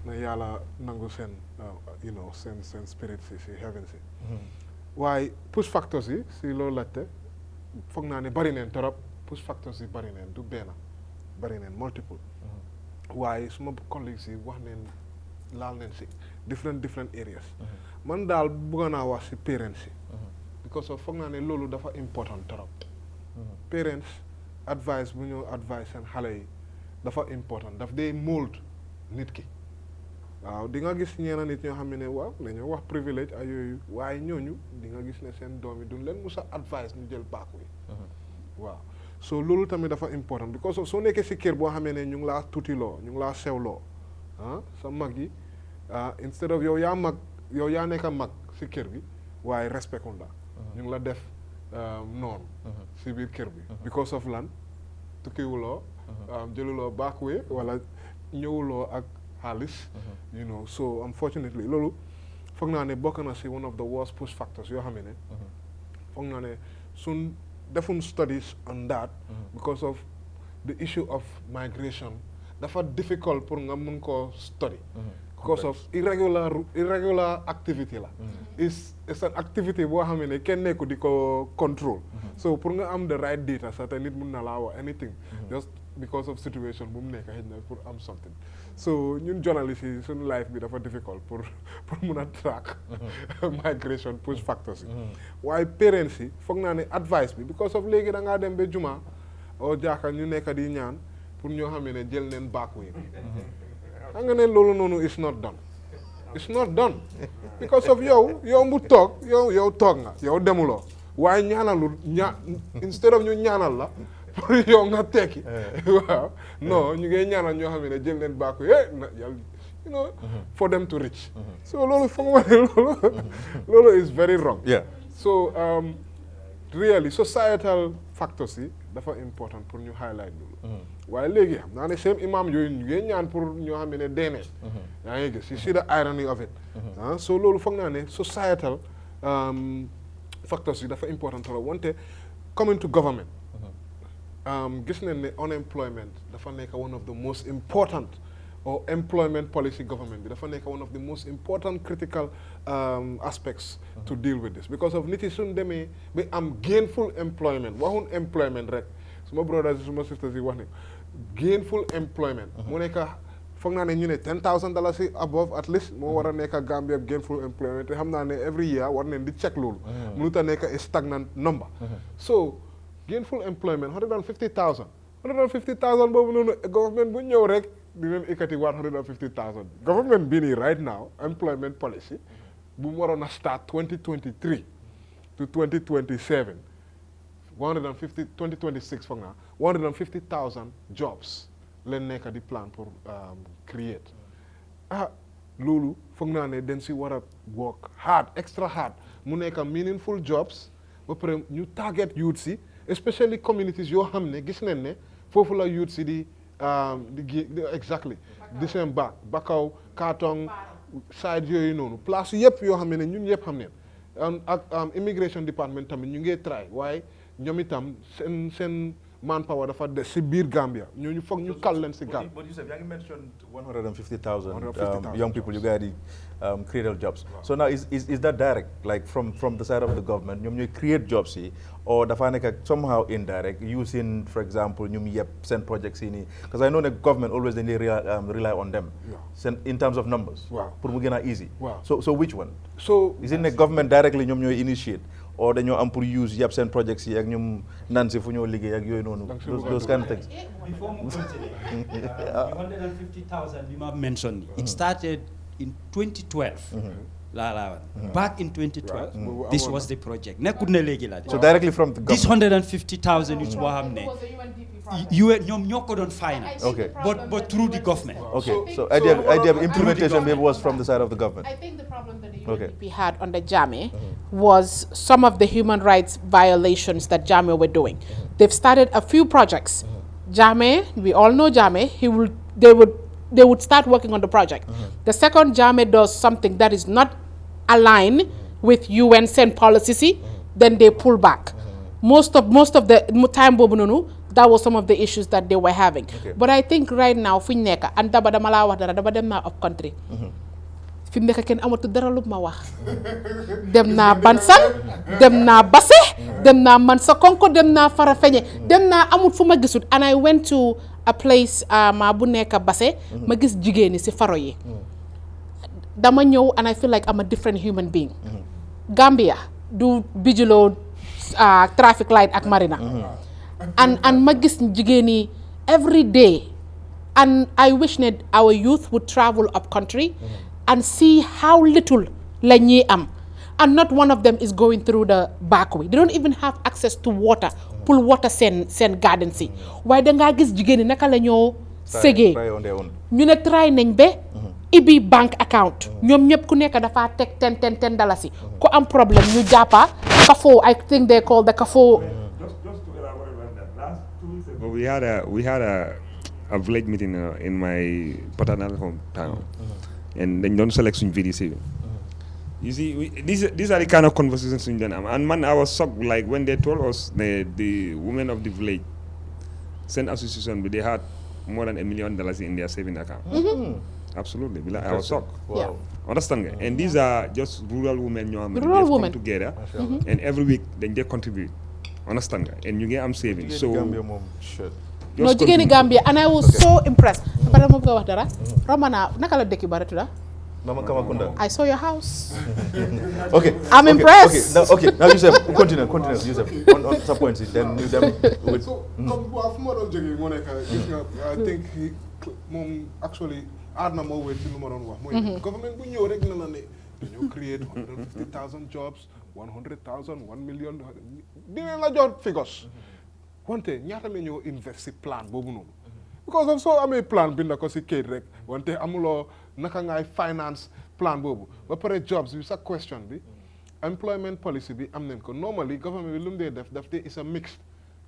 na yàlla nangu seen seen spirit si heaven si waaye push factors yi si loolu laajte foog naa ne bari neen torop push factors yi bari neen du benn bari neen multiple waaye suma colleagues yi wax neen laal neen si different areas man daal bëgg naa wax si parents yi because of foog naa ne loolu dafa important torop parents advice bu ñu advice seen xale yi dafa important daf dee mold nit ki waaw di nga gis ñeena nit ñoo xam ne waaw dañoo wax privilège ak yooyu waaye ñooñu di nga gis ne seen doom yi duñ leen mus a advice ñu jël back way waaw so loolu tamit dafa important because soo nekkee si kër boo xamee ne ñu ngi laa tuutiloo ñu ngi laa sewloo sa mag yi instead of yow yaa nekk a mag si kër gi waaye respect la ñu ngi la def noonu si biir kër bi because of lan tukkiwuloo jëluloo back way wala ñëwuloo ak xaalis you know so unfortunately loolu foog naa ne bokk na si one of the worst push factors yoo xam ne foog naa ne suñ defuñ studies on that because of the issue of migration dafa difficult pour nga mun koo study because of irregular activity la it's an activity boo xam ne kenn nekku di ko control so pour nga am the right data sax te nit mun na laa wax anything just because of situation bu mu nekk xëy na pour am something so ñun journalist yi suñu life bi dafa difficult pour mun a track migration push factors yi waaye parents yi foog naa ne advice bi because of léegi da ngaa dem ba juma oo jaaka ñu nekk di ñaan pour ñoo xam ne jël neen back way xam nga ne loolu noonu it's not done because of yow mu toog yow toog nga yow demuloo waaye ñaanalul instead of ñu ñaanal la pour yow nga tekki waaw non ñu ngi ñaanal ñoo xam ne jël leen back way yàlla you know for them to reach so loolu foog ma ne loolu is very wrong so really societal factors yi dafa important pour ñu highlight loolu waaye léegi xam naa ne seen imam yooyu ñu ngi ñaan pour ñoo xam ne deene yaa ngi gis you see the irony of it so loolu foog naa ne societal factors yi dafa important trop wante coming to government gis nañ ne unemployment dafa nekk one of the most important or employment policy government bi dafa nekk one of the most important critical aspects to deal with this because of nit yi suñ demee ba am gainful employment waxun employment rek suma brothers suma sisters yi wax ne gainful employment mu nekk foog naa ne ñu ne $10,000 above at least moo war a nekk Gambia gainful employment te xam naa ne every year war nañ di check loolu mënut a nekk a stagnant number so gainful employment 150,000 boobu noonu government bu ñëw rek dinañ ekkati 150,000 government bii nii right now employment policy bu mu waroon a start 2023 to 2027 2026 foog naa 150,000 jobs leen nekk di plan pour create loolu foog naa ne dañ si war a work hard extra hard mu nekk meaningful jobs ba pare ñu target youth si especially communities yoo xam ne gis nañ ne foofu la youth si di exactly di seen Bakaw Katong side yooyu noonu place yëpp yoo xam ne ñun yëpp xam ne ak immigration department tamit ñu ngi try waaye ñoom itam seen manpower dafa des si biir Gambia ñooñu foog ñu kal leen si Gambia. But you said, you mentioned 150,000 young people you guys create jobs. So now is that direct, like from the side of the government, you create jobs here, or dafa somehow indirect, using, for example, you send projects in, because I know the government always they rely on them, in terms of numbers. Wow. Pour mu gëna easy. Wow. So which one? So is it the government directly you initiate? Or dañoo am pour use yàpp seen projects yi ak ñoom naan si fu ñoo liggéey ak yooyu noonu. those kind of things. Before we continue, the 150,000 you mentioned, it started in 2012. Back in 2012, this was the project. So directly from the government. This 150,000 is what happened. You don't finance, okay, but through the government. Okay, so idea of implementation maybe was from the side of the government. I think the problem that the UNDP had under Jammeh was some of the human rights violations that Jammeh were doing. They've started a few projects. Jammeh, we all know Jammeh. They would start working on the project. The second Jammeh does something that is not aligned with UN send policy, then they pull back. Most of the time that was some of the issues that they were having. Okay. But I think right now fuñ nekk and daba dama laa wax dara daba dem naa up country. Fi mu nekk kenn amatu dara lu ma wax. Dem naa Bansang, dem naa Basse, dem naa Mansa Konko, dem naa Farafenni, dem naa amut fu ma gisut, and I went to a place ma bu nekk Basse, ma gis jigéen ñi si faro yi. Dama ñëw and I feel like I'm a different human being. Gambia du bijilo traffic light ak marina. And ma gis jigéen ñi every day and I wish that our youth would travel up country and see how little la ñuy am. And not one of them is going through the back way. They don't even have access to water. Pull water seen garden si. Why da ngaa gis jigéen ñi naka la ñoo segee ñu ne try nañ ba ibi bank account ñoom ñëpp ku nekk dafa teg ten dalasi ku am problème ñu jàppa kafoo. I think they call the kafoo. Just to elaborate on that, last 2 weeks ago we had a village meeting in my paternal hometown, and dañ doon select suñ VDC. You see, these are the kind of conversations we done. And man, I was shocked, like when they told us the women of the village, Send Association, they had more than $1 million in their saving account. Absolutely, I was shocked. Wow. Understand? And these are just rural women, rural women come together, and every week then they contribute. Understand? And you get saving. So no, jigéeni Gambia, and I was so impressed. Bara mo wax dara. Romana, naka la dëkk bara tuda? Mama Kamakunda. I saw your house. Okay. I'm impressed. Now Yusuf, continue, Yusuf. On some points, then you them with. So, I think he actually add na more weight to government bu ñëw rek na la ne dañoo create 150,000 jobs, 100,000, 1 million. Dinañ la jox figures. Wante ñaata la ñoo invest ci plan boobu noonu. Because of so amee plan binda ko ci kayit rek wante amuloo naka ngay finance plan boobu ba pare jobs bi sa question bi employment policy bi am nañ ko normally government bi lu mu dee def is a mix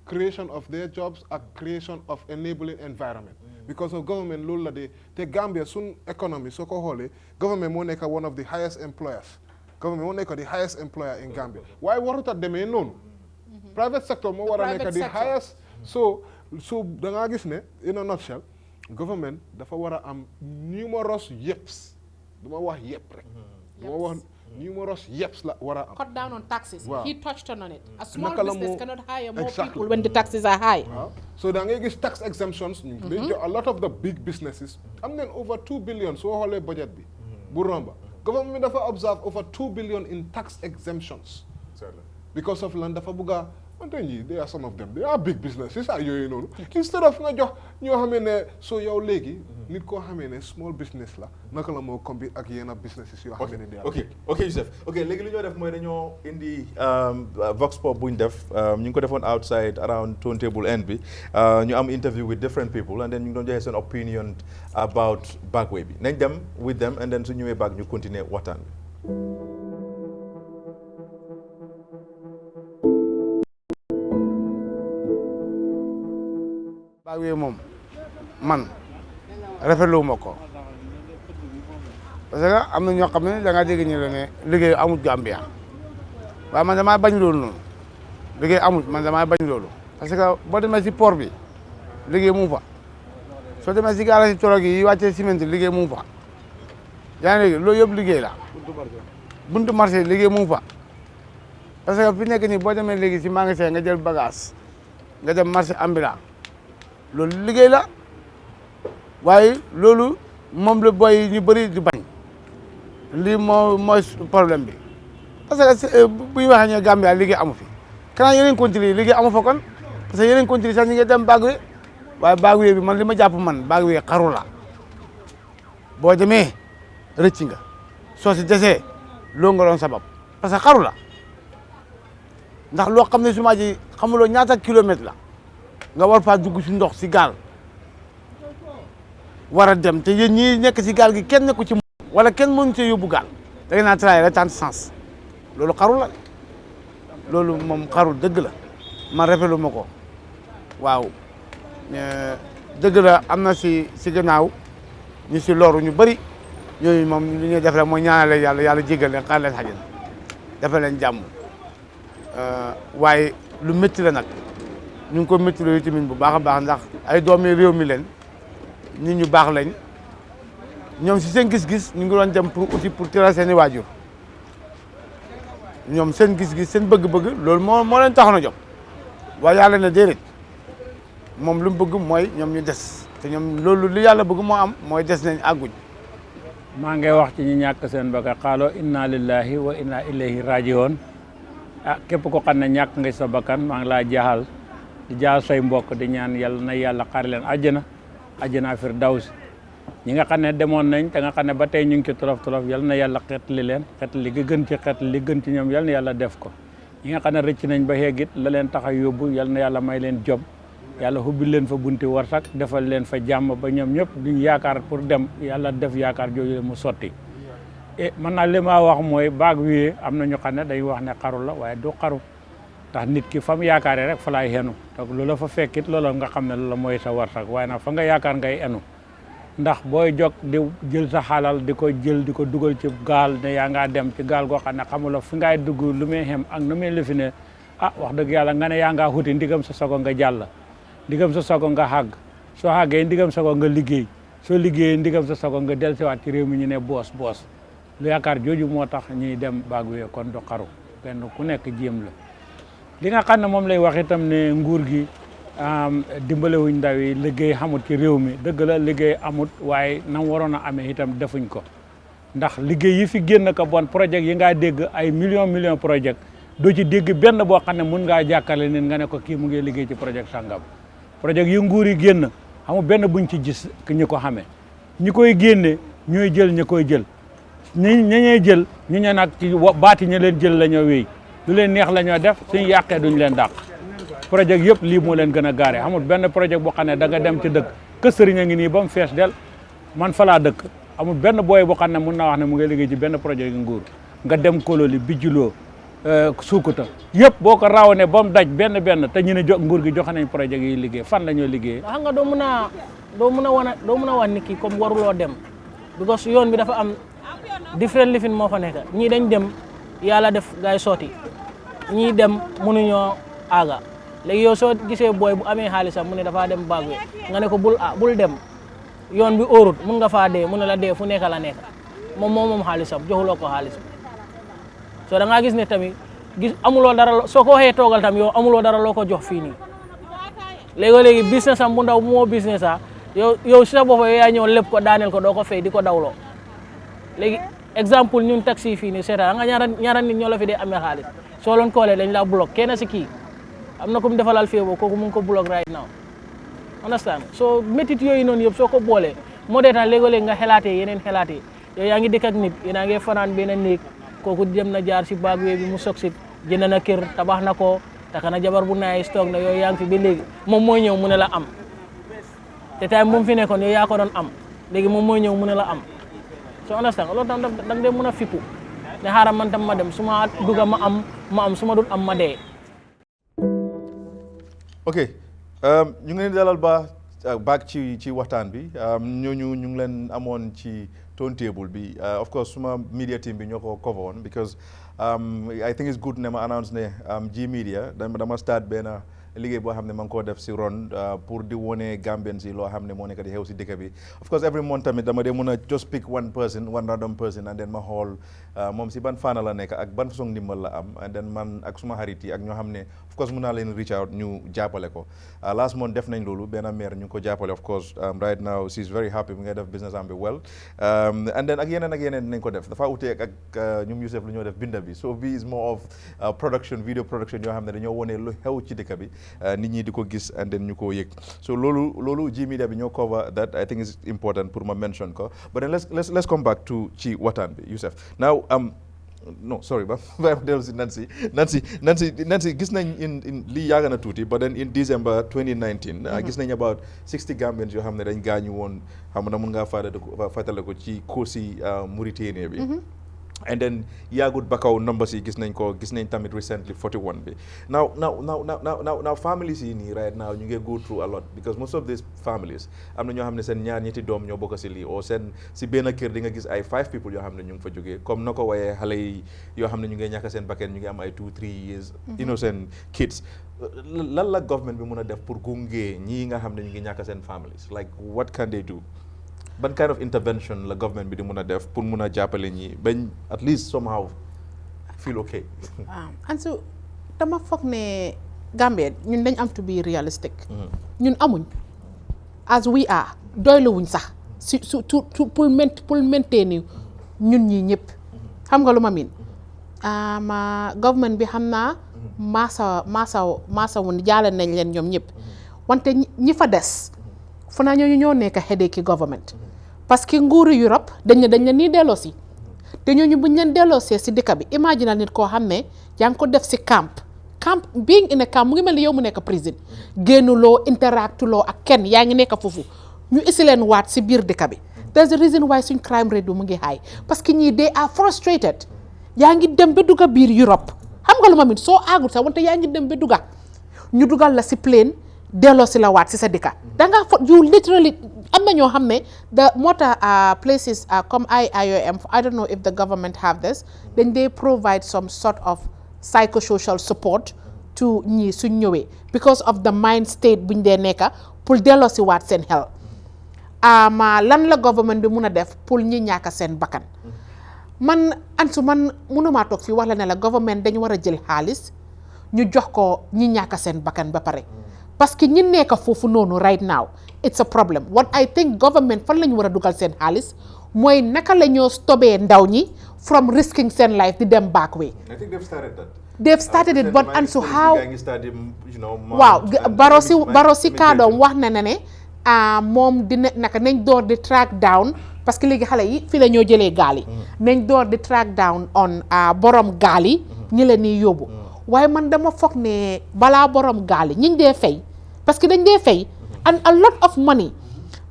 creation of their jobs and creation of enabling environment because of government loolu la dee te Gambia sun economy soo ko xoolee government moo nekk one of the highest employers government moo nekk the highest employer in Gambia waaye warut a demee noonu private sector moo war a nekk the highest so da ngaa gis ne in a nutshell government dafa war a am numerous yeps duma wax yep rek duma wax numerous yeps la war a am. Cut down on taxes. Wow. He touched on it. A small business cannot hire more people when the taxes are high. So da ngay gis tax exemptions. A lot of the big businesses am nañ over 2 billion soo xoolee budget bi bu romba government bi dafa observe over 2 billion in tax exemptions because of lan dafa bugga they are some of them. They are big businesses. Instead of nga jox ñoo xamee ne so yow léegi nit koo xamee ne small business la naka la moo compete ak yenn businesses yoo xamee ne they are ok Yusuf léegi li ñoo def mooy dañoo indi vox pop buñ def ñu ngi ko defoon outside around turntable end bi ñu am interview with different people and then ñu ngi doon joxe seen opinion about backway bi nañ dem with them and then su ñëwee back ñu continuer waxtaan bi. Backway moom man rafetlu ma ko parce que am na ñoo xam ne da nga dégg ñu la ne liggéey amul Gambia waaye man damaa bañ loolu noonu liggéey amul man damaa bañ loolu parce que boo demee si port bi liggéey mu fa soo demee si garage si torog yi wàccee ciment liggéey mu fa yaa ngi dégg loolu yëpp liggéey la buntu marché liggéey mu fa parce que fi nekk nii boo demee léegi si magasin nga jël bagage nga dem marché ambulant loolu liggéey la waaye loolu moom la boy ñu bëri di bañ lii mooy problème bi parce que bu ñu waxee ne Gambia liggéey amu fi kanaa yeneen country liggéey amu fa kon parce que yeneen country sax ñu ngi dem Backway waaye Backway bi man li ma jàpp man Backway xaru la boo demee rëcc nga soo si desee loo nga doon sabab parce que xaru la ndax loo xam ne suma ji xamuloo ñaata kilomètre la nga war faa dugg si ndox si gaal war a dem te yéen ñii nekk si gaal gi kenn nekku ci wala kenn mënu see yóbbu gaal da ngeen naa traité rek tant sens loolu xaru la loolu moom xaru dëgg la man rafetlu ma ko waaw dëgg la am na si gannaaw ñu si loru ñu bëri ñooñu moom li ñuy def rek mooy ñaanale yàlla jéggal leen xaar leen xajana dafa leen jàmm waaye lu métti la nag ñu ngi ko métti la tamit bu baax a baax ndax ay doomi réew mi leen nit ñu baax lañ ñoom si seen gis-gis ñu ngi doon dem pour outil pour tirer seeni waajur ñoom seen gis-gis seen bëgg-bëgg loolu moo leen taxoon a jóg waaye yàlla ne déedéet moom lu mu bëgg mooy ñoom ñu des te ñoom loolu li yàlla bëgg moo am mooy des nañ àgguñ. maa ngi wax ci ñi ñàkk seen bakkan xaaloo inna lillahi wa inna ilayhi rajiwoon képp ko xam ne ñàkk nga sa bakkan maa ngi laa jaaxal di jaal say mbokk di ñaan yàlla na yàlla xaar leen àjjana àjjana firdaws ñi nga xam ne demoon nañ te nga xam ne ba tey ñu ngi ci tolof yal na yàlla xeetli leen xeetli gi gën ci xeetli li gën ci ñoom yal na yàlla def ko ñi nga xam ne rëcc nañ ba xeegit la leen tax a yóbbu yal na yàlla may leen jom yàlla hubbil leen fa bunti warsak defal leen fa jàmm ba ñoom ñëpp duñ yaakaar pour dem yàlla def yaakaar jooju mu sotti man naa li ma wax mooy baag wi am na ñu xam ne dañuy wax ne xaru la waaye du xaru ndax nit ki fa mu yaakaaree rek fa laay xenu donc loola fa fekkit loola nga xam ne loola mooy sa warsak waaye nag fa nga yaakaar ngay enu ndax booy jog di jël sa xalal di ko jël di ko dugal ci gaal ne yaa ngaa dem ci gaal goo xam ne xamuloo fi ngay dugg lu muy xem ak nu muy lifi ne wax dëgg yàlla nga ne yaa ngaa xuti ndigam sa sogo nga jàll ndigam sa sogo nga xàgg soo xàggee ndigam sa sogo nga liggéey soo liggéeyee ndigam sa sogo nga dellusiwaat ci réew mi ñu ne boos lu yaakaar jooju moo tax ñuy dem baag wee kon du xaru kenn ku nekk jéem la li nga xam ne moom lay wax itam ne nguur gi dimbalewuñ ndaw yi liggéey xamut ci réew mi dëgg la liggéey amut waaye nam waroon a amee itam defuñ ko ndax liggéey yi fi génn ko bon projet yi ngaa dégg ay million projet doo ci dégg benn boo xam ne mun ngaa jàkkaarle nit nga ne ko kii mu ngi liggéey ci projet sangam projet yi nguur yi génn xamul benn buñ ci gis ñi ko xamee ñi koy génne ñooy jël ñi koy jël ñañee jël ñu ne nag ci baati ña leen jël la ñoo wéy lu leen neex la ñoo def suñ yàqee duñ leen dàq projet yëpp lii moo leen gën a gaare xamul benn projet boo xam ne da nga dem ci dëkk kër sëriñ a ngi nii ba mu fees del man fa laa dëkk amul benn booy boo xam ne mun naa wax ne mu ngi liggéey ci benn projet yu nguur nga dem kololi bijjuloo suukuta yëpp boo ko raawone ba mu daj benn te ñu ne nguur gi joxe nañ projet yi liggéey fan la ñoo liggéey xam nga doo mun a wax nit ki comme waruloo dem because yoon bi dafa am different lifin moo fa nekk ñii dañ dem yàlla def gaay sooti ñii dem mënuñoo aaga léegi yow soo gisee booy bu amee xaalisam mu ne dafaa dem baag we nga ne ko bul dem yoon bi óorut mun nga faa dee mu ne la dee fu nekk la nekk moom xaalisam joxuloo ko xaalis so da ngaa gis ne tamit amuloo dara soo ko waxee toogal tam yow amuloo dara loo ko jox fii nii léegi business am bu ndaw moo business yow si sa bopp yow yaa ñëw lépp ko daaneel ko doo ko fay di ko dawloo léegi exemple ñun taxi fii nii seetaan nga ñaara nit ñoo la fi dee amee xaalis soo loon koolee dañ la block kenn si kii am na ku mu defalal fii boobu kooku mu ngi ko block right now understand so métit yooyu noonu yëpp soo ko boolee moo dee tax léeg-léeg nga xelaatee yeneen xelaatee yow yaa ngi dëkk ak nit yéen a ngi fanaan benn néeg kooku dem na jaar si baag wee bi mu sogsit jënd na kër tabax na ko taka na jabar bu naay stock na yow yaa ngi fi ba léegi moom mooy ñëw mu ne la am te time bu mu fi nekkoon yow yaa ko doon am léegi moom mooy ñëw mu ne la am so understand loolu tam da nga dee mën a fippu ne xaaral man tam ma dem su ma dugga ma am su ma dul am ma dee. ok ñu ngi leen dalal back ci waxtaan bi ñooñu ñu ngi leen amoon ci turntable bi of course suma media team bi ñoo ko cover woon because I think it's good ne ma announce ne G Media dama start benn liggéey boo xam ne ma ngi koo def si ron pour di wone Gambians yi loo xam ne moo nekk di xew si dëkk bi of course every month tamit dama dee mun a just pick one random person and then ma xool moom si ban faana la nekk ak ban façon ndimbal la am and then man ak suma xarit yi ak ñoo xam ne of course mun naa leen reach out ñu jàppale ko last month def nañ loolu benn maire ñu ngi ko jàppale of course right now she is very happy mu ngay def business am bi well and then ak yeneen dinañ ko def dafa utee ak ñoom Youssef lu ñoo def binda bi so bi is more of production video production yoo xam ne dañoo wone lu xew ci dëkk bi nit ñi di ko gis and then ñu ko yëg so loolu G Media bi ñoo cover that I think is important pour ma mention ko but then let's come back to ci waxtaan bi Youssef now no sorry ba dellu si Nancy gis nañ in lii yàgg na tuuti but then in December 2019 gis nañ about 60 Gambians yoo xam ne dañ gaañu woon xam na mun ngaa fàttale ko ci Kosi Mauritanie bi and then yaagut bakaw numbers yi gis nañ tamit recently 41 bi now families yi nii right now ñu ngi go through a lot because most of these families am na ñoo xam ne seen ñaar ñetti doom ñoo bokk si lii o seen si benn kër di nga gis ay 5 people yoo xam ne ñu ngi fa jógee comme na ko waaye xale yi yoo xam ne ñu ngi ñàkk seen bakken ñu ngi am ay 2-3 years innocent kids lan la government bi mun a def pour gunge ñii nga xam ne ñu ngi ñàkk seen families like what can they do ban kind of intervention la government bi di mun a def pour mun a jàppale ñi bañ at least somehow feel okay. Ansu dama foog ne Gambia ñun dañ am to be realistic. ñun amuñ as we are doyluwuñ sax si pour maintenir ñun ñii ñëpp xam nga lu ma miin government bi xam naa maasa wuñ jaale nañ leen ñoom ñëpp wante ñi fa des fu naa ñooñu ñoo nekk headache government parce que nguuru Europe dañ ne nii delloosi te ñooñu buñ leen delloosee si dëkk bi imagine nit koo xam ne yaa ngi ko def si camp being in a camp mu ngi mel ni yow mu nekk prison génnuloo interactuloo ak kenn yaa ngi nekk foofu ñu isi leen waat si biir dëkk bi there's the reason why suñ crime rate bi mu ngi high parce que ñii they are frustrated yaa ngi dem ba dugga biir Europe xam nga lu ma mit soo aagul sax wante yaa ngi dem ba dugga ñu dugal la si plane delloo si la waat si sa dëkka danga you literally am na ñoo xam ne moo tax places comme IOM I don't know if the government have this then they provide some sort of psychosocial support to ñii suñ ñëwee because of the mind state buñ dee nekka pour delloo si waat seen xel lan la government bi mun a def pour ñi ñàkk seen bakkan man Ansu man mënumaa toog fii wax la ne la government dañu war a jël xaalis ñu jox ko ñi ñàkk seen bakkan ba pare parce que ñi nekk foofu noonu right now it's a problem what I think government fan la ñu war a dugal seen xaalis mooy naka la ñoo stobee ndaw ñi from risking seen life di dem back way. I think they've started that. They've started it but Ansu how waaw baro si kaadoom wax na ne moom dina naka nañ door di track down parce que léegi xale yi fii la ñoo jëlee gaal yi nañ door di track down on borom gaal yi ñi leen nii yóbbu waaye man dama foog ne balaa borom gaal yi ñiñ dee fay parce que dañ dee fay and a lot of money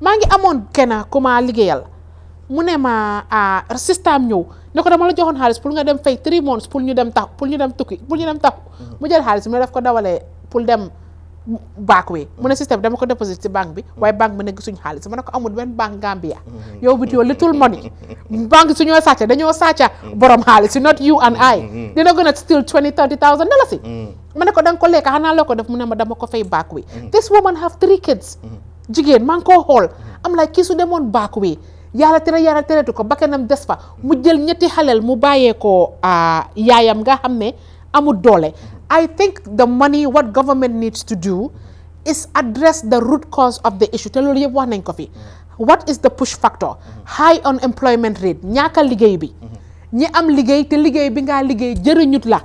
maa ngi amoon kenn ku ma liggéeyal mu ne ma système ñëw ne ko dama la joxoon xaalis pour nga dem fay 3 months pour ñu dem tukki mu jël xaalis mu def ko dawalee pour dem back way mu ne système dama ko déposité ci banque bi waaye banque bi ne gisuñ xaalis ma ne ko amul benn banque Gambia yow with your little money banque su ñoo sàcca dañoo sàcca borom xaalis not you and I dina gën a still $20,000-$30,000 ma ne ko da nga ko lekk xanaa loo ko def mu ne ma dama ko fay back way this woman have 3 kids jigéen maa ngi koo xool am like kii su demoon back way yàlla teretu ko bakkanam des fa mu jël ñetti xaleel mu bàyyee ko yaayam nga xam ne amul doole I think the money what government needs to do is address the root cause of the issue te loolu yëpp wax nañ ko fi what is the push factor high unemployment rate ñaaka liggéey bi ñi am liggéey te liggéey bi ngaa liggéey jëriñut la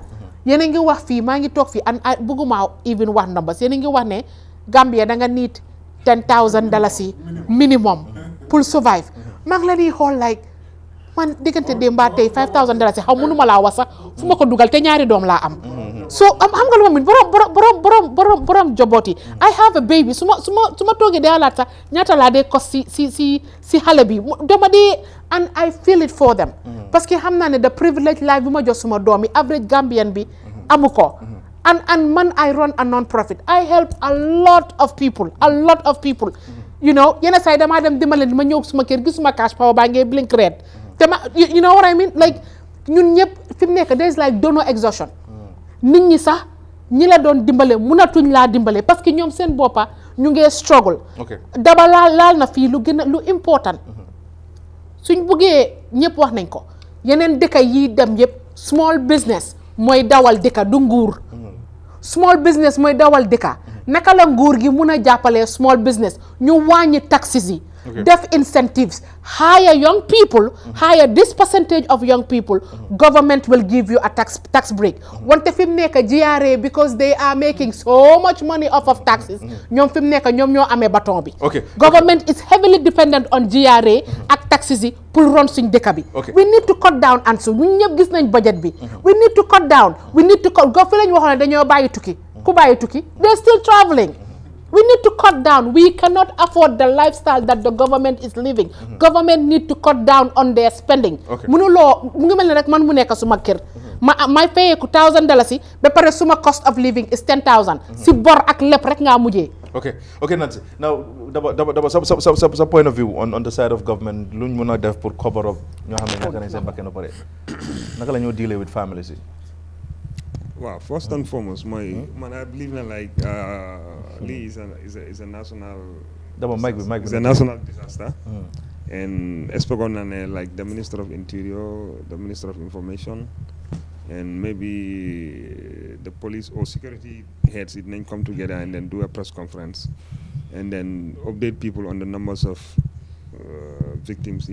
yéen a ngi wax fii maa ngi toog fii and bëgguma even wax numbers yéen a ngi wax ne Gambia da nga need $10,000 minimum pour survive maa ngi la ñuy xool like man diggante démb ba tey $5,000 xaw mënuma laa wax sax fu ma ko dugal te ñaari doom laa am so xam nga lu ma min borom joboot yi I have a baby su ma toogee dee xalaat sax ñaata laa dee kos si xale bi dama dee and I feel it for them parce que xam naa ne the privilege life bi ma jox suma doom yi average Gambian bi amu ko and man I run a non-profit I help a lot of people you know yenn saa yi damaa dem dimbale ma ñëw suma kër gisuma cash power baa ngee blink red te ma you know what I mean like ñun ñëpp fi mu nekk there is like donor exhaustion nit ñi sax ñi la doon dimbale munatuñ laa dimbale parce que ñoom seen boppa ñu ngee struggle daba laal na fii lu gën a lu important suñ buggee ñëpp wax nañ ko yeneen dëkk yi dem yëpp small business mooy dawal dëkk du nguur small business mooy dawal dëkk naka la nguur gi mun a jàppalee small business ñu wàññi taxes yi def incentives hire young people hire this percentage of young people government will give you a tax break wante fi mu nekk GRA because they are making so much money off of taxes ñoom fi mu nekk ñoom ñoo amee bâton bi government is heavily dependent on GRA ak taxes yi pour ron suñ dëkk bi we need to cut down Ansu ñun ñëpp gis nañ budget bi we need to cut down go fi lañ waxoon ne dañoo bàyyi tukki ku bàyyi tukki they're still traveling we need to cut down we cannot afford the lifestyle that the government is living government need to cut down on their spending mënuloo mu ngi mel ne rek man mu nekk suma kër may fayeeku $1,000 ba pare suma cost of living is $10,000 si bor ak lépp rek ngaa mujjee okay Nancy now daba sa point of view on the side of government luñ mën a def pour cover up ñoo xam ne ñàkk nañ seen bakkan ba pare naka la ñoo dealer with families yi Well, first and foremost, I believe that Lee is a national. It's a national disaster, and especially like the Minister of Interior, the Minister of Information, and maybe the police or security heads, it then come together and then do a press conference, and then update people on the numbers of victims,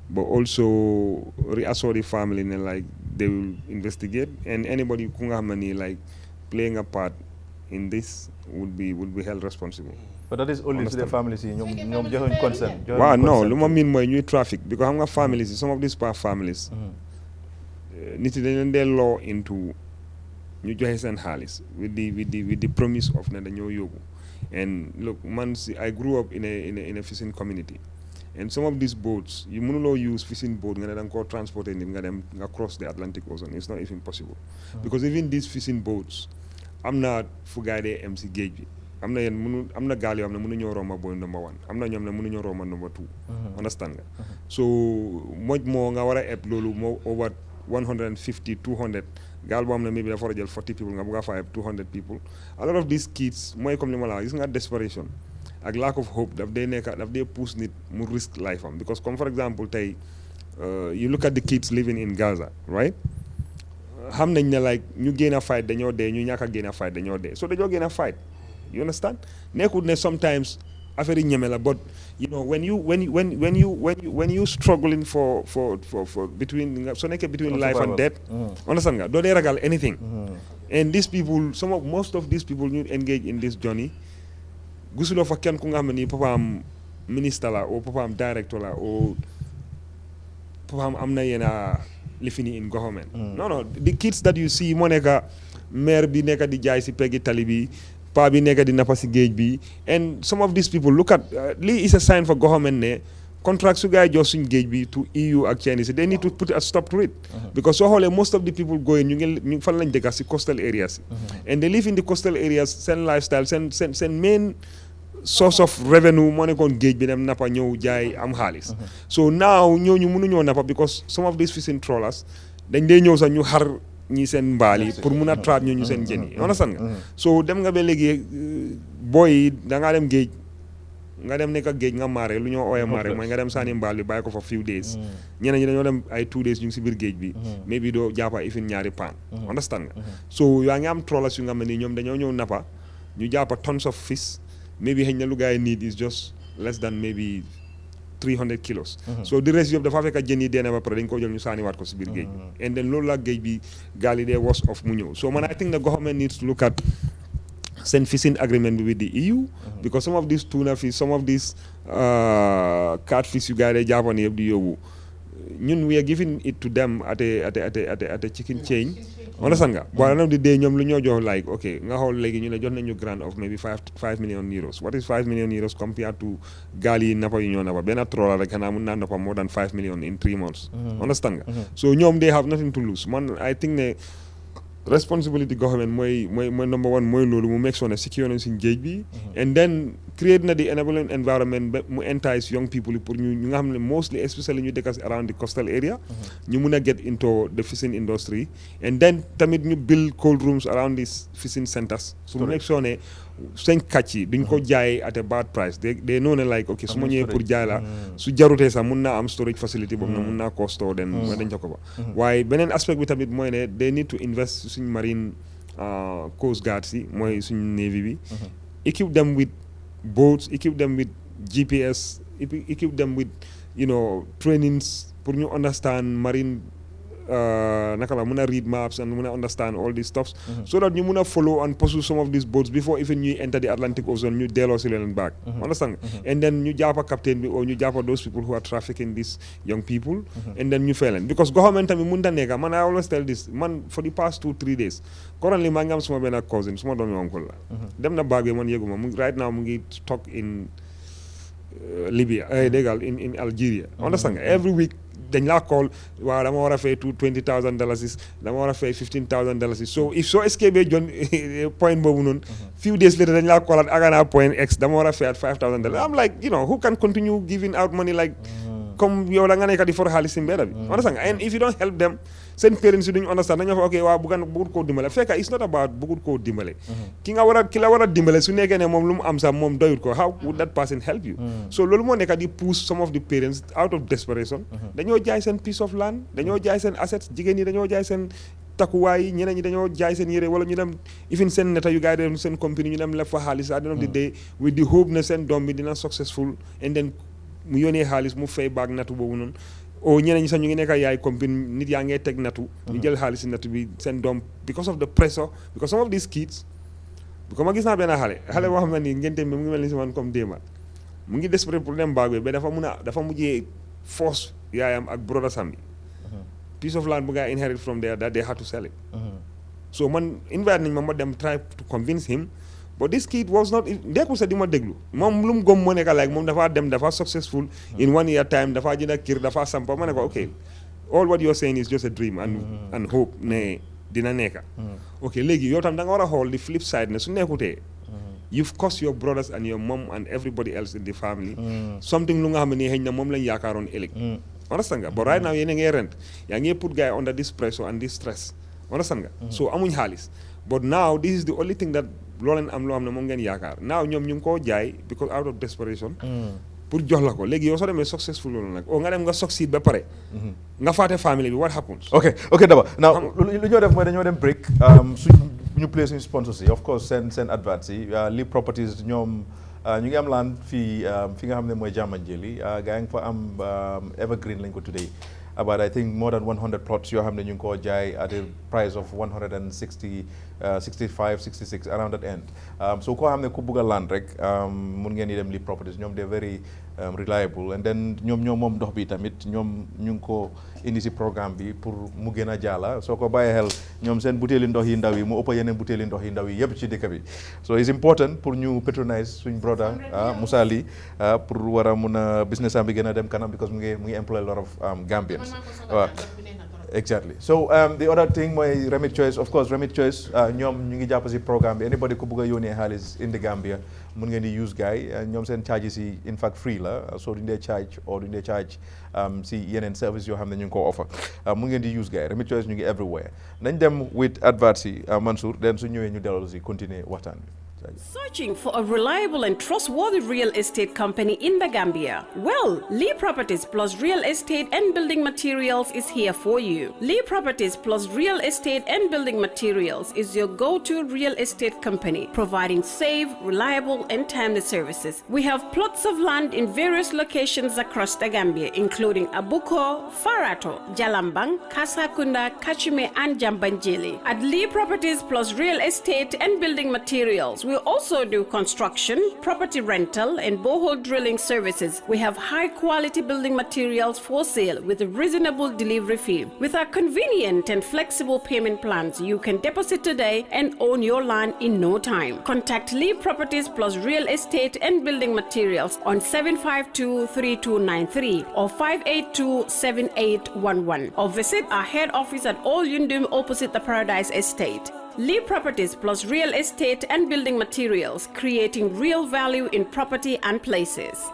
but also reassure the family and like. They will investigate, and anybody who like playing a part in this would be held responsible. But that is only to the families yi ñoom joxuñ consent. Waaw non lu ma miin mooy ñuy trafic because xam nga families yi some of these poor families nit yi dañ leen dee law into ñu joxe seen xaalis with the promise of ne dañoo yóbbu. And look, I grew up in a fishing community, and some of these boats, you mënuloo use fishing boat nga ne danga koo transporter nit nga dem nga cross the Atlantic Ocean. It's not even possible, because even these fishing boats, am na fu gaay dee em si géej bi. Am na gaal yoo xam ne mënuñoo romba boy number 1. Am na ñoom ne mënuñoo romba number 2. Understand nga? So much more nga war a eb loolu moo over 150, 200. Gaal boo xam ne maybe dafa war a jël 40 people nga bëgg a fa eb 200 people. A lot of these kids mooy comme li ma la wax gis nga desperation ak lack of hope daf dee push nit mu risk life am, because comme for example tey you look at the kids living in Gaza, right? Xam nañ ne like ñu génn a fight dañoo dee, ñu ñàkk a génn a fight dañoo dee, so dañoo génn a fight. You understand? Nekkul ne sometimes affaire yi ñeme la, but you know when you struggling for between so nekkee between life and death, understand nga doo dee ragal anything. And these people, most of these people ñu engage in this journey gisuloo fa kenn ku nga xam ne nii papaam ministre la ou papaam director la ou papaam am na yenn lifini in government. No, the kids that you see moo nekka maire bi nekka di jaay si peggi tali bi, paa bi nekka di nappa si géej bi, and some of these people look at lii is a sign for government ne contract su gaay jox suñ géej bi to EU ak Chinese, they need to put a stop to it, because soo xoolee most of the people going ñu fan lañ dëkka si coastal areas, and they live in the coastal areas. Seen lifestyle seen main source of revenue moo nekkoon géej bi dem nappa ñëw jaay am xaalis. So now ñooñu mënuñoo nappa because some of these fishing trawlers dañ dee ñëw sax ñu xar ñi seen mbaal yi pour mun a trap ñooñu seen jën yi. Understand nga? So dem nga ba léegi booy yi da ngaa dem géej nga dem nekk géej nga maare lu ñoo ooyee maare mooy nga dem sànni mbaal bi bàyyi ko fa few days. Ñeneen ñi dañoo dem ay 2 days ñu ngi si biir géej bi. Maybe doo jàppa ifin ñaari paan. Understand nga? So yaa ngi am trawlers yu nga xam ne ñoom dañoo ñëw nappa ñu jàppa tons of fish. Maybe xëy na lu gaay need is just less than maybe 300 kilos. So the rest yëpp dafa fekk jën yi dee na ba pare dañ ko jël ñu sànniwaat ko si biir géej bi. And then loolu la géej bi gaal yi dee was off mu ñëw. So man I think the government needs to look at seen fishing agreement with the EU, because some of these tuna fish, some of these catfish yu gaay dee jàppan yëpp di yóbbu ñun we are giving it to them at a chicken chain. Understand nga? But at the end of the day ñoom lu ñoo jox like okay nga xool léegi ñu ne jox nañu grant of maybe 5 million euros. What is 5 million euros compared to gaal yi nappa yu ñoo nappa benn trawler rek xanaa mun naa nappa more than 5 million in 3 months. Understand nga? So ñoom they have nothing to lose. Man I think ne responsibility government mooy number 1 mooy loolu mu make sure ne secure nañ suñ géej bi, and then create na the enabling environment ba mu entice young people pour ñu nga xam ne mostly especially ñu dëkk around the coastal area ñu mun a get into the fishing industry, and then tamit ñu build cold rooms around these fishing centers pour make sure ne seen catch yi duñ ko jaay at a bad price. they know ne like ok su ma ñëwee pour jaay la su jarutee sax mun naa am storage facility boobu na mun naa koo store den ma denc ko ba. waaye beneen aspect bi tamit mooy ne they need to invest suñ marine coast guard si mooy suñ navy bi, equip them with boats, equip them with GPS, equip them with trainings pour ñu understand marine naka la mun a read maps and mun a understand all these stuffs, so that ñu mun a follow and pursue some of these boats before even ñuy enter the Atlantic Ocean ñu delloo si leen back. Understand? And then ñu jàppa captain bi or ñu jàppa those people who are trafficking these young people, and then ñu fay leen, because government tamit mun ta nekka. Man I always tell this, man for the past 2-3 days currently maa ngi am suma benn cousin suma doomi oncle la dem na baag bi man yëguma right now mu ngi stuck in Libya déggal in Algeria. Understand? Every week dañ laa call waaw dama war a fay $20,000, dama war a fay $15,000. So if soo escape John point boobu noonu few days later dañ laa call at agana point X dama war a fay at $5,000. I'm like who can continue giving out money like comme yow la nga nekk di for xaalis si mbedda bi. Understand? And if you don't help them seen parents yi duñu understand dañoo fa ok waaw bëggut koo dimbale fekk it's not about bëggut koo dimbale. ki la war a dimbale su nekkee ne moom lu mu am sax moom doyut ko, how would that person help you? So loolu moo nekk di push some of the parents out of desperation. dañoo jaay seen piece of land, dañoo jaay seen assets, jigéen ñi dañoo jaay seen takkuwaay, ñeneen ñi dañoo jaay seen yére wala ñu dem even seen neta yu gars yi dem seen compagnie ñu dem lef fa xaalis at the end of the day with the hope ne seen doom bi dina successful, and then mu yónnee xaalis mu fay baag natu boobu noonu. o ñeneen ñi sax ñu ngi nekk yaay compagnie nit yaa ngee teg natu ñu jël xaalis si natu bi seen doom because of the pressure, because some of these kids because ma gis naa benn xale boo xam ne nii ngente mi mu ngi mel ni si man comme déema mu ngi desperate pour dem baag ba dafa mujjee force yaayam ak brother sam bi piece of land bu nga inherit from there that they had to sell it so man invite nañ ma dem try to convince him but this kid was not nekkul sa di ma déglu moom lu mu gëm moo nekk like moom dafa successful in 1 year time dafa jënd kër dafa sampa ma ne ko ok all what you're saying is just a dream and hope ne dina nekka ok léegi yow tam da nga war a xool the flip side ne su nekkutee you've cost your brothers and your mom and everybody else in the family something lu nga xam ne xëy na moom lañ yaakaaroon ëllëg understand nga but right now yéen a ngi rent yaa ngi put guy under this pressure and this stress understand nga so amuñ xaalis but now this is the only thing that loo leen am loo xam ne moom ngeen yaakaar now ñoom ñu ngi koo jaay because out of desperation pour jox la ko léegi yow soo demee successful loolu nag nga dem nga succeed ba pare nga faate family bi what happens ok daba now lu ñoo def mooy dañoo dem break ñu play suñu sponsors yi of course seen advert yi Lee Properties ñoom ñu ngi am land fii fi nga xam ne mooy Jamanjeli gaa ngi fa am evergreen lañ ko tuddee about I think more than 100 plots yoo xam ne ñu ngi koo jaay at a price of 160 65 66 around that end so koo xam ne ku bugg a land rek mun ngeen di dem Lee Properties ñoom they're very reliable and then ñoom moom ndox bi tamit ñoom ñu ngi ko indi si programme bi pour mu gën a jaala soo ko bàyyee xel ñoom seen butéeli ndox yi ndaw yi mu ëpp yeneen butéeli ndox yi ndaw yi yëpp ci dëkk bi so it's important pour ñu patronize suñ brother Moussa Lee pour war a mun a business am bi gën a dem kanam because mu ngi employ a lot of Gambians waaw exactly so the other thing mooy Remit Choice of course Remit Choice ñoom ñu ngi jàpp si programme bi anybody ku bëgg a yónnee xaalis in the Gambia mun ngeen di use guy ñoom seen charges yi in fact free la so duñ dee charge or duñ dee charge si yeneen service yoo xam ne ñu ngi ko offer mun ngeen di use guy Remit Choice ñu ngi everywhere nañ dem with adverts yi Mansour den su ñëwee ñu dellu si continuer waxtaan bi. Searching for a reliable and trustworthy real estate company in the Gambia? Well, Lee Properties Plus Real Estate and Building Materials is here for you. Lee Properties Plus Real Estate and Building Materials is your go-to real estate company, providing safe, reliable, and timely services. We have plots of land in various locations across the Gambia, including Abuko, Farato, Jalambang, Kasakunda, Kachime, and Jambanjeli. At Lee Properties Plus Real Estate and Building Materials, we also do construction, property rental, and borehole drilling services. We have high-quality building materials for sale with a reasonable delivery fee. With our convenient and flexible payment plans, you can deposit today and own your land in no time. Contact Lee Properties Plus Real Estate and Building Materials on 752-3293 or 582-7811 or visit our head office at Old Yundum opposite the Paradise Estate. Lee Properties Plus Real Estate and Building Materials, creating real value in property and places.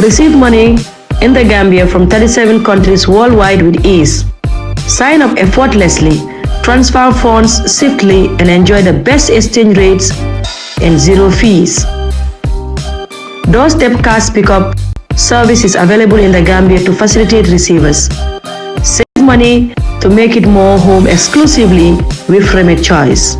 Receive money in the Gambia from 37 countries worldwide with ease. Sign up effortlessly, transfer funds swiftly, and enjoy the best exchange rates and zero fees. Doorstep cash pickup service is available in the Gambia to facilitate receivers. Save money to make it more home exclusively with Remit Choice.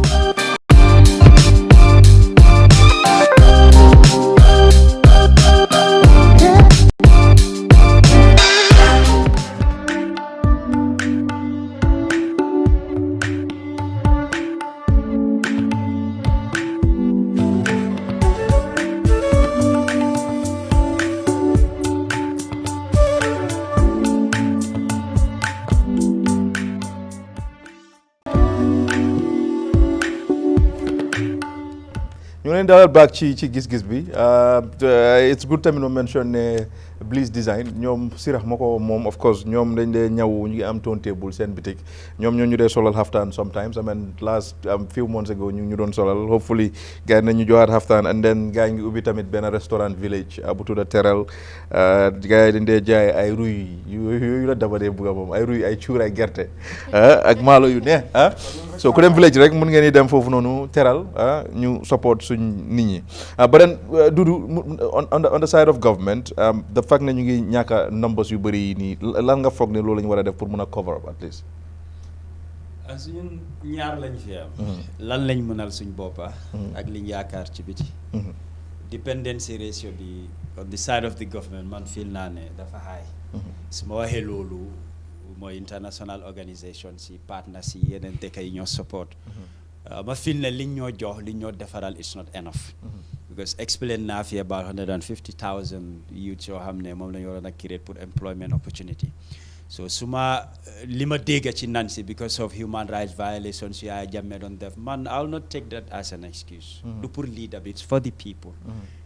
dalal back ci gis-gis bi it's good tamit no mention ne Bliss Design ñoom Sirax ma ko moom of course ñoom dañ dee ñaw ñu ngi am turntable seen boutique ñoom ñoo ñu dee solal haftaan sometimes I mean last few months ago ñu doon solal hopefully gars yi nañu joxaat haftaan and then gars yi ngi ubbi tamit benn restaurant village bu tudda Teral gars yi dañ dee jaay ay ruy yooyu la daba dee bugga moom ay ruy ay cuur ay gerte ak maalo yu neex so ku dem village rek mun ngeen di dem foofu noonu Teral ñu support suñ nit ñi but then Dudu on the side of government the fact ne ñu ngi ñàkk numbers yu bëri yi nii lan nga foog ne loolu la ñu war a def pour mun a cover up at least suñu ñaar lañ fi am lan lañ mënal suñ boppa ak liñ yaakaar ci biti dependency ratio bi on the side of the government man feel naa ne dafa high. su ma waxee loolu mooy international organisation si partners si yeneen dëkk yi ñoo support. ma feel ne liñ ñoo jox liñ ñoo defaral it's not enough. because explain naa fi about 150,000 youths yoo xam ne moom la ñu waroon a create pour employment opportunity. So suma lima dégg ci Nancy because of human rights violations Yaya Jammeh doon def man I will not take that as an excuse. du pour leader bi it's for the people.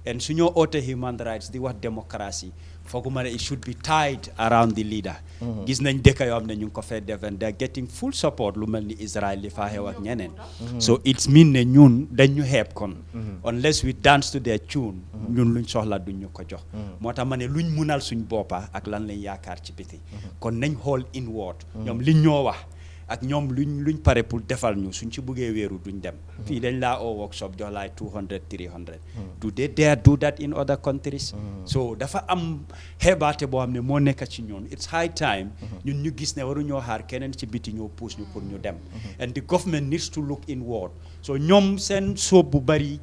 and su ñoo oote human rights di wax démocratie fooguma ne it should be tied around the leader. gis nañ dëkk yoo xam ne ñu ngi ko fee def and they are getting full support lu mel ni Israel li faa xew ak ñeneen. so it's mean ne ñun dañ ñu xeeb kon. unless we dance to their tune. ñun luñ soxla duñ ñu ko jox. moo tax ma ne luñ munal suñ boppa ak lan lañ yaakaar ci biti. kon nañ xool inward. ñoom liñ ñoo wax ak ñoom luñ pare pour defal ñu suñ ci buggee wéeru duñ dem. fii dañ laa oo workshop jox laay 200 300. do they dare do that in other countries. so dafa am xeebaate boo xam ne moo nekk ci ñun it's high time. ñun ñu gis ne waruñoo xaar keneen ci biti ñoo puus ñu pour ñu dem. and the government needs to look inward. so ñoom seen sóob bu bari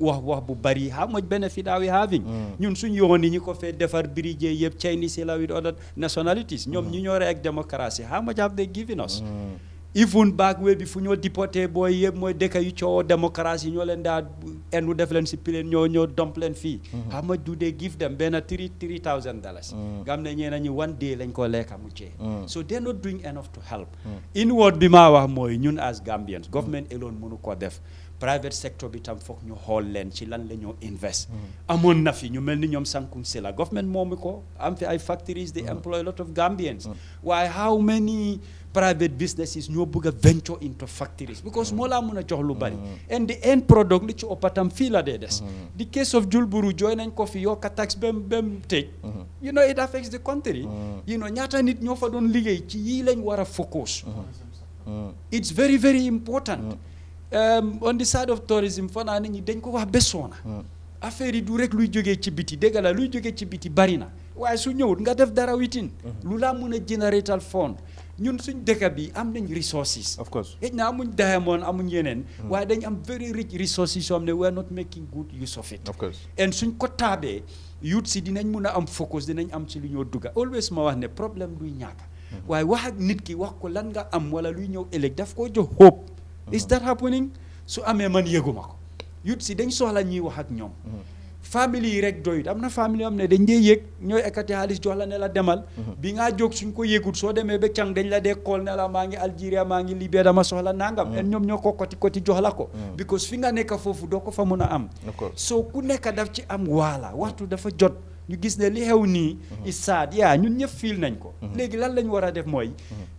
wax bu bari how much benefit are we having. ñun suñ yoon yi ñu ko fee defar bridge yëpp Chinese la with other nationalities ñoom ñu ñoore ak démocratie how much have they given us. even back way bi fu ñoo déporté booy yëpp mooy dëkk yu coowoo démocratie ñoo leen daa endu def leen si pileen ñoo dump leen fii. how much do they give them benn $3,000. nga xam ne ñeena ñu one day lañ ko lekka mu cee. so they're not doing enough to help. inward bi maa wax mooy ñun as Gambians government alone mënu ko def. private sector bi tam foog ñu xool leen ci lan la ñoo invest. amoon na fi ñu mel ni ñoom Sankun Sela government moomu ko am fi ay factories they employ a lot of Gambians. waaye how many private businesses ñoo bëgg a venture into factories because moo laa mën a jox lu bari. and the end product li ci ëppatam fii la dee des. the case of Julburu jooy nañ ko fi yokka tax bem tëj. you know it affects the country. you know ñaata nit ñoo fa doon liggéey ci yii lañ war a focus. it's very very important. on the side of tourism fa naa nit ñi dañ ko wax besoona. affaire yi du rek luy jógee ci biti dégg la luy jógee ci biti bari na waaye su ñëwut nga def dara witin lu laa mun a generatal fond ñun suñ dëkk bi am nañ resources. of course xëy na amuñ diamond amuñ yeneen. waaye dañ am very rich resources yoo xam ne we are not making good use of it. of course and suñ ko taabee youth si dinañ mun a am focus dinañ am ci lu ñoo dugga always ma wax ne problème luy ñàkk. waaye wax ak nit ki wax ko lan nga am wala luy ñëw ëllëg daf koo jox hope. is that happening su amee man yëguma ko youth si dañ soxla ñuy wax ak ñoom. famille yi rek doyut am na famille yoo xam ne dañ dee yëg ñooy ekkati xaalis jox la ne la demal. bi ngaa jóg suñ ko yëgut soo demee ba càng dañ la dee kool ne la maa ngi Algeria maa ngi Libya dama soxla nangam. en ñoom ñoo ko koti jox la ko. because fi nga nekk foofu doo ko fa mun a am. soo ku nekk daf ci am waala waxtu dafa jot. ñu gis ne li xew nii is sad ñun ñëpp fiil nañ ko. léegi lan lañ war a def mooy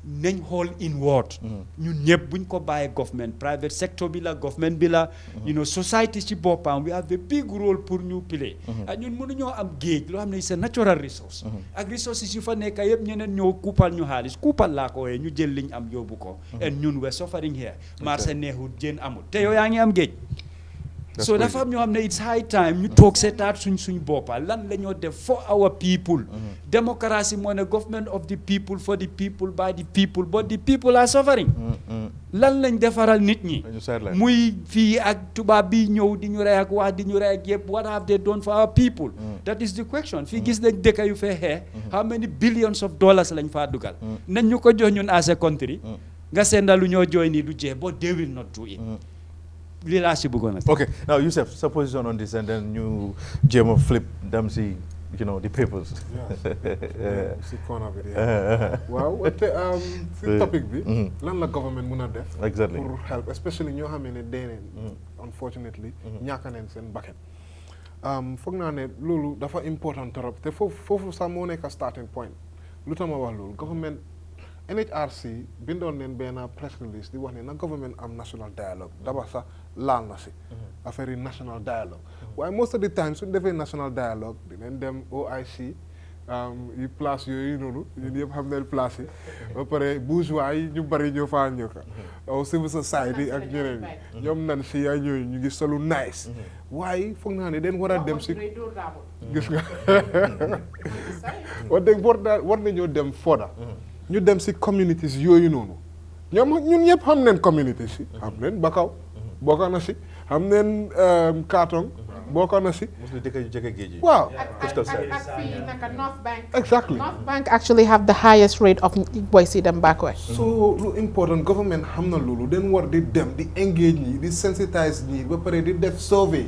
nañ xool inward. ñun ñëpp buñ ko bàyyee government private sector bi la government bi la. you know society ci boppam we have a big role pour ñu play. ñun mënuñoo am géej loo xam ne c'est natural resource. ak resources yu fa nekk yëpp ñeneen ñoo kuupal ñu xaalis kuupal laa ko wooyee ñu jël liñ am yóbbu ko. and ñun we suffering here. marché neexut jën amul te yow yaa ngi am géej. so dafa am ñoo xam ne it's high time ñu toog seetaat suñ boppa lan la ñoo def for our people. Democracy moo ne government of the people for the people by the people but the people are suffering. lan lañ defaral nit ñi. muy fii ak tubaab bi ñëw di ñu rey ak wax di ñu rey ak yëpp what have they done for our people. that is the question fii gis nañ dëkk yu fee xee how many billions of dollars lañ faa dugal. nañ ñu ko jox ñun as a country. nga senda lu ñoo jooy nii du jeex but they will not do it. Okay, now Yusuf, sa position on this and then you jéem flip them see, you know, the papers. Yeah. Si corner bi waaw te si topic bi lan la government mun a def exactly pour help especially ñoo xam ne dee neen unfortunately ñàkk neen seen bakkan foog naa ne loolu dafa important trop te foofu sax moo nekk starting point lu tax ma wax loolu government NHRC bindoon neen benn press release di wax ne na government am national dialogue daba sax laal na si affaire yi national dialogue waaye most of the time suñ defee national dialogue dinañ dem OIC yi place yooyu noonu ñun yëpp xam nañ place yi ba pare bourgeois yi ñu bari ñoo faa ñëw ka civil society ak ñeneen ñi ñoom nan si ay ñooyu ñu ngi solu nice waaye foog naa ne den war a dem si gis nga war nañoo dem fooda ñu dem si communities yooyu noonu ñun ñëpp xam neen communities yi xam neen Bakaw bokk na si xam neen Katong bokk na si. mostly dëkk yu jege géej yi. waaw. coastal side. North Bank. Exactly. North Bank actually have the highest rate of boy see them back way. So lu important government xam na loolu den war di dem di engage ñi di sensitize ñi ba pare di def survey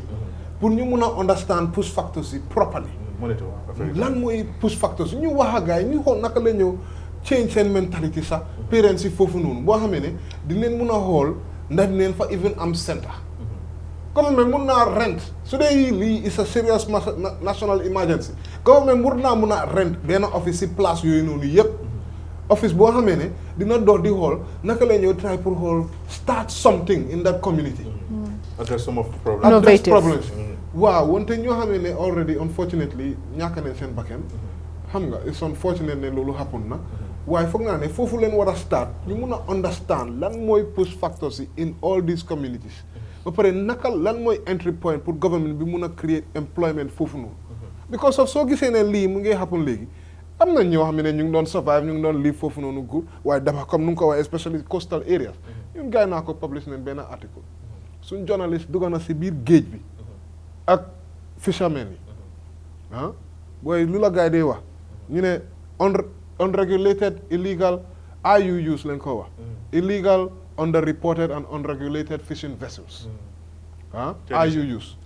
pour ñu mun a understand push factors yi properly. monitor lan mooy push factors ñu wax ak gars yi ñu xool naka la ñëw change seen mentality sax parents yi foofu noonu boo xamee ne di leen mun a xool ndax di leen fa even am center. government mun naa rent su dee lii is a serious national emergency government mun a rent benn office si place yooyu noonu yëpp office boo xamee ne dina dox di xool naka la ñëw try pour xool start something in that community. address some of the problems. Address problems. waaw wante ñoo xamee ne already unfortunately ñàkk nañ seen bakkan xam nga it's unfortunate ne loolu happen na waaye foog naa ne foofu leen war a start ñu mun a understand lan mooy push factors yi in all these communities. ba pare naka lan mooy entry point pour government bi mun a create employment foofu noonu. because of soo gisee ne lii mu ngi happen léegi am na ñoo xam ne ñu ngi doon survive ñu ngi doon live foofu noonu good waaye dafa comme nu nga ko waxee especially coastal areas. ñun gars yi naa ko publish nañ benn article suñ journaliste dugg na si biir géej bi ak fishermen yi ah booy lu la gars yi day wax ñu ne unregulated illegal IUUs lañ ko wax. illegal underreported and unregulated fishing vessels. IUUs.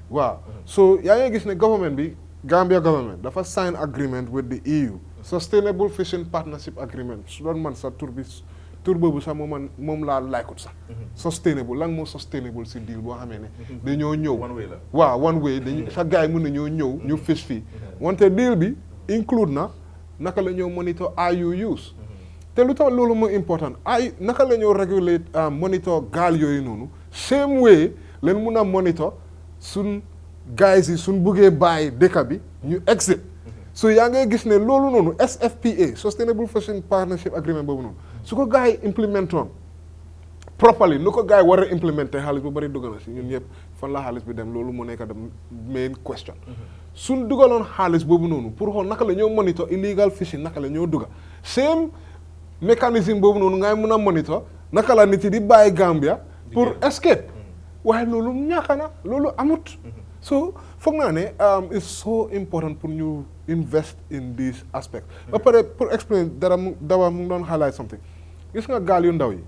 waaw so yaa ngi gis ne government bi Gambia government dafa sign agreement with the EU. Sustainable Fishing Partnership Agreement su doon man sa tur boobu sax moom laa laykut sax. sustainable lan moo sustainable si deal boo xamee ne. dañoo ñëw one way la. waaw one way dañu sa gars yi mën nañoo ñëw ñu fish fii. wante deal bi include na naka la ñoo monitor IUUs. te lu tax loolu moo important naka la ñoo regulate monitor gaal yooyu noonu same way leen mun a monitor suñ guys yi suñ buggee bàyyi dëkk bi ñu exit. so yaa ngay gis ne loolu noonu SFPA Sustainable Fishing Partnership Agreement boobu noonu su ko gars yi implementoon properly nu ko gars yi war a implémenter xaalis bu bari dugg na si ñun ñëpp fan la xaalis bi dem loolu moo nekk dem main question. suñ dugaloon xaalis boobu noonu pour xool naka la ñoo monitor illegal fishing naka la ñoo dugga same mécanisme boobu noonu ngay mun a monitor naka la nit yi di bàyyi Gambia pour escape waaye loolu ñàkk na loolu amut. so foog naa ne it's so important pour ñu invest in this aspect. ba pare pour explain dawa mu ngi doon highlight something gis nga gaal yu ndaw yi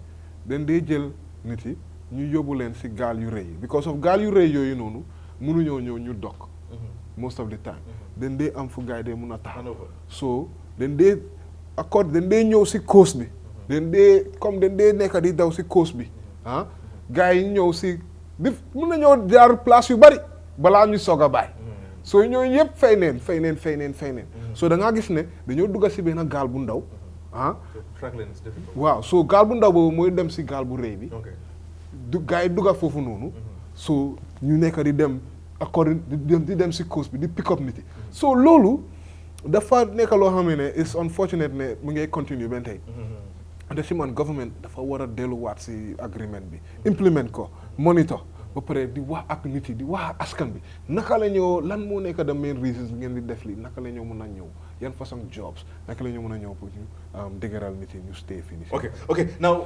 dañ dee jël nit yi ñu yóbbu leen si gaal yu rëy yi because of gaal yu rëy yooyu noonu mënuñoo ñëw ñu dokk most of the time dañ dee am fu gaay dee mun a taxaw so dañ dee ñëw si coast bi dañ dee nekk di daw si coast bi gaay yi ñëw si mun na ñëw jaar place yu bari balaa ñu soog a bàyyi soo ñooñu yëpp fay neen so da ngaa gis ne dañoo dugga si benn gaal bu ndaw waaw so gaal bu ndaw boobu mooy dem si gaal bu rëy bi gars yi dugga foofu noonu so ñu nekk di dem di dem si coast bi di pick up nit yi so loolu dafa nekk loo xam ne it's unfortunate ne mu ngay continue ben tey te si man government dafa war a delluwaat si agreement bi implement ko monitor ba pare di wax ak nit yi di wax ak askan bi naka la ñëw lan moo nekk the main reasons ngeen di def lii naka la ñëw mën a ñëw yan façon jobs naka la ñëw mën a ñëw pour ñu dëgëral nit yi ñu stay fii nii. ok now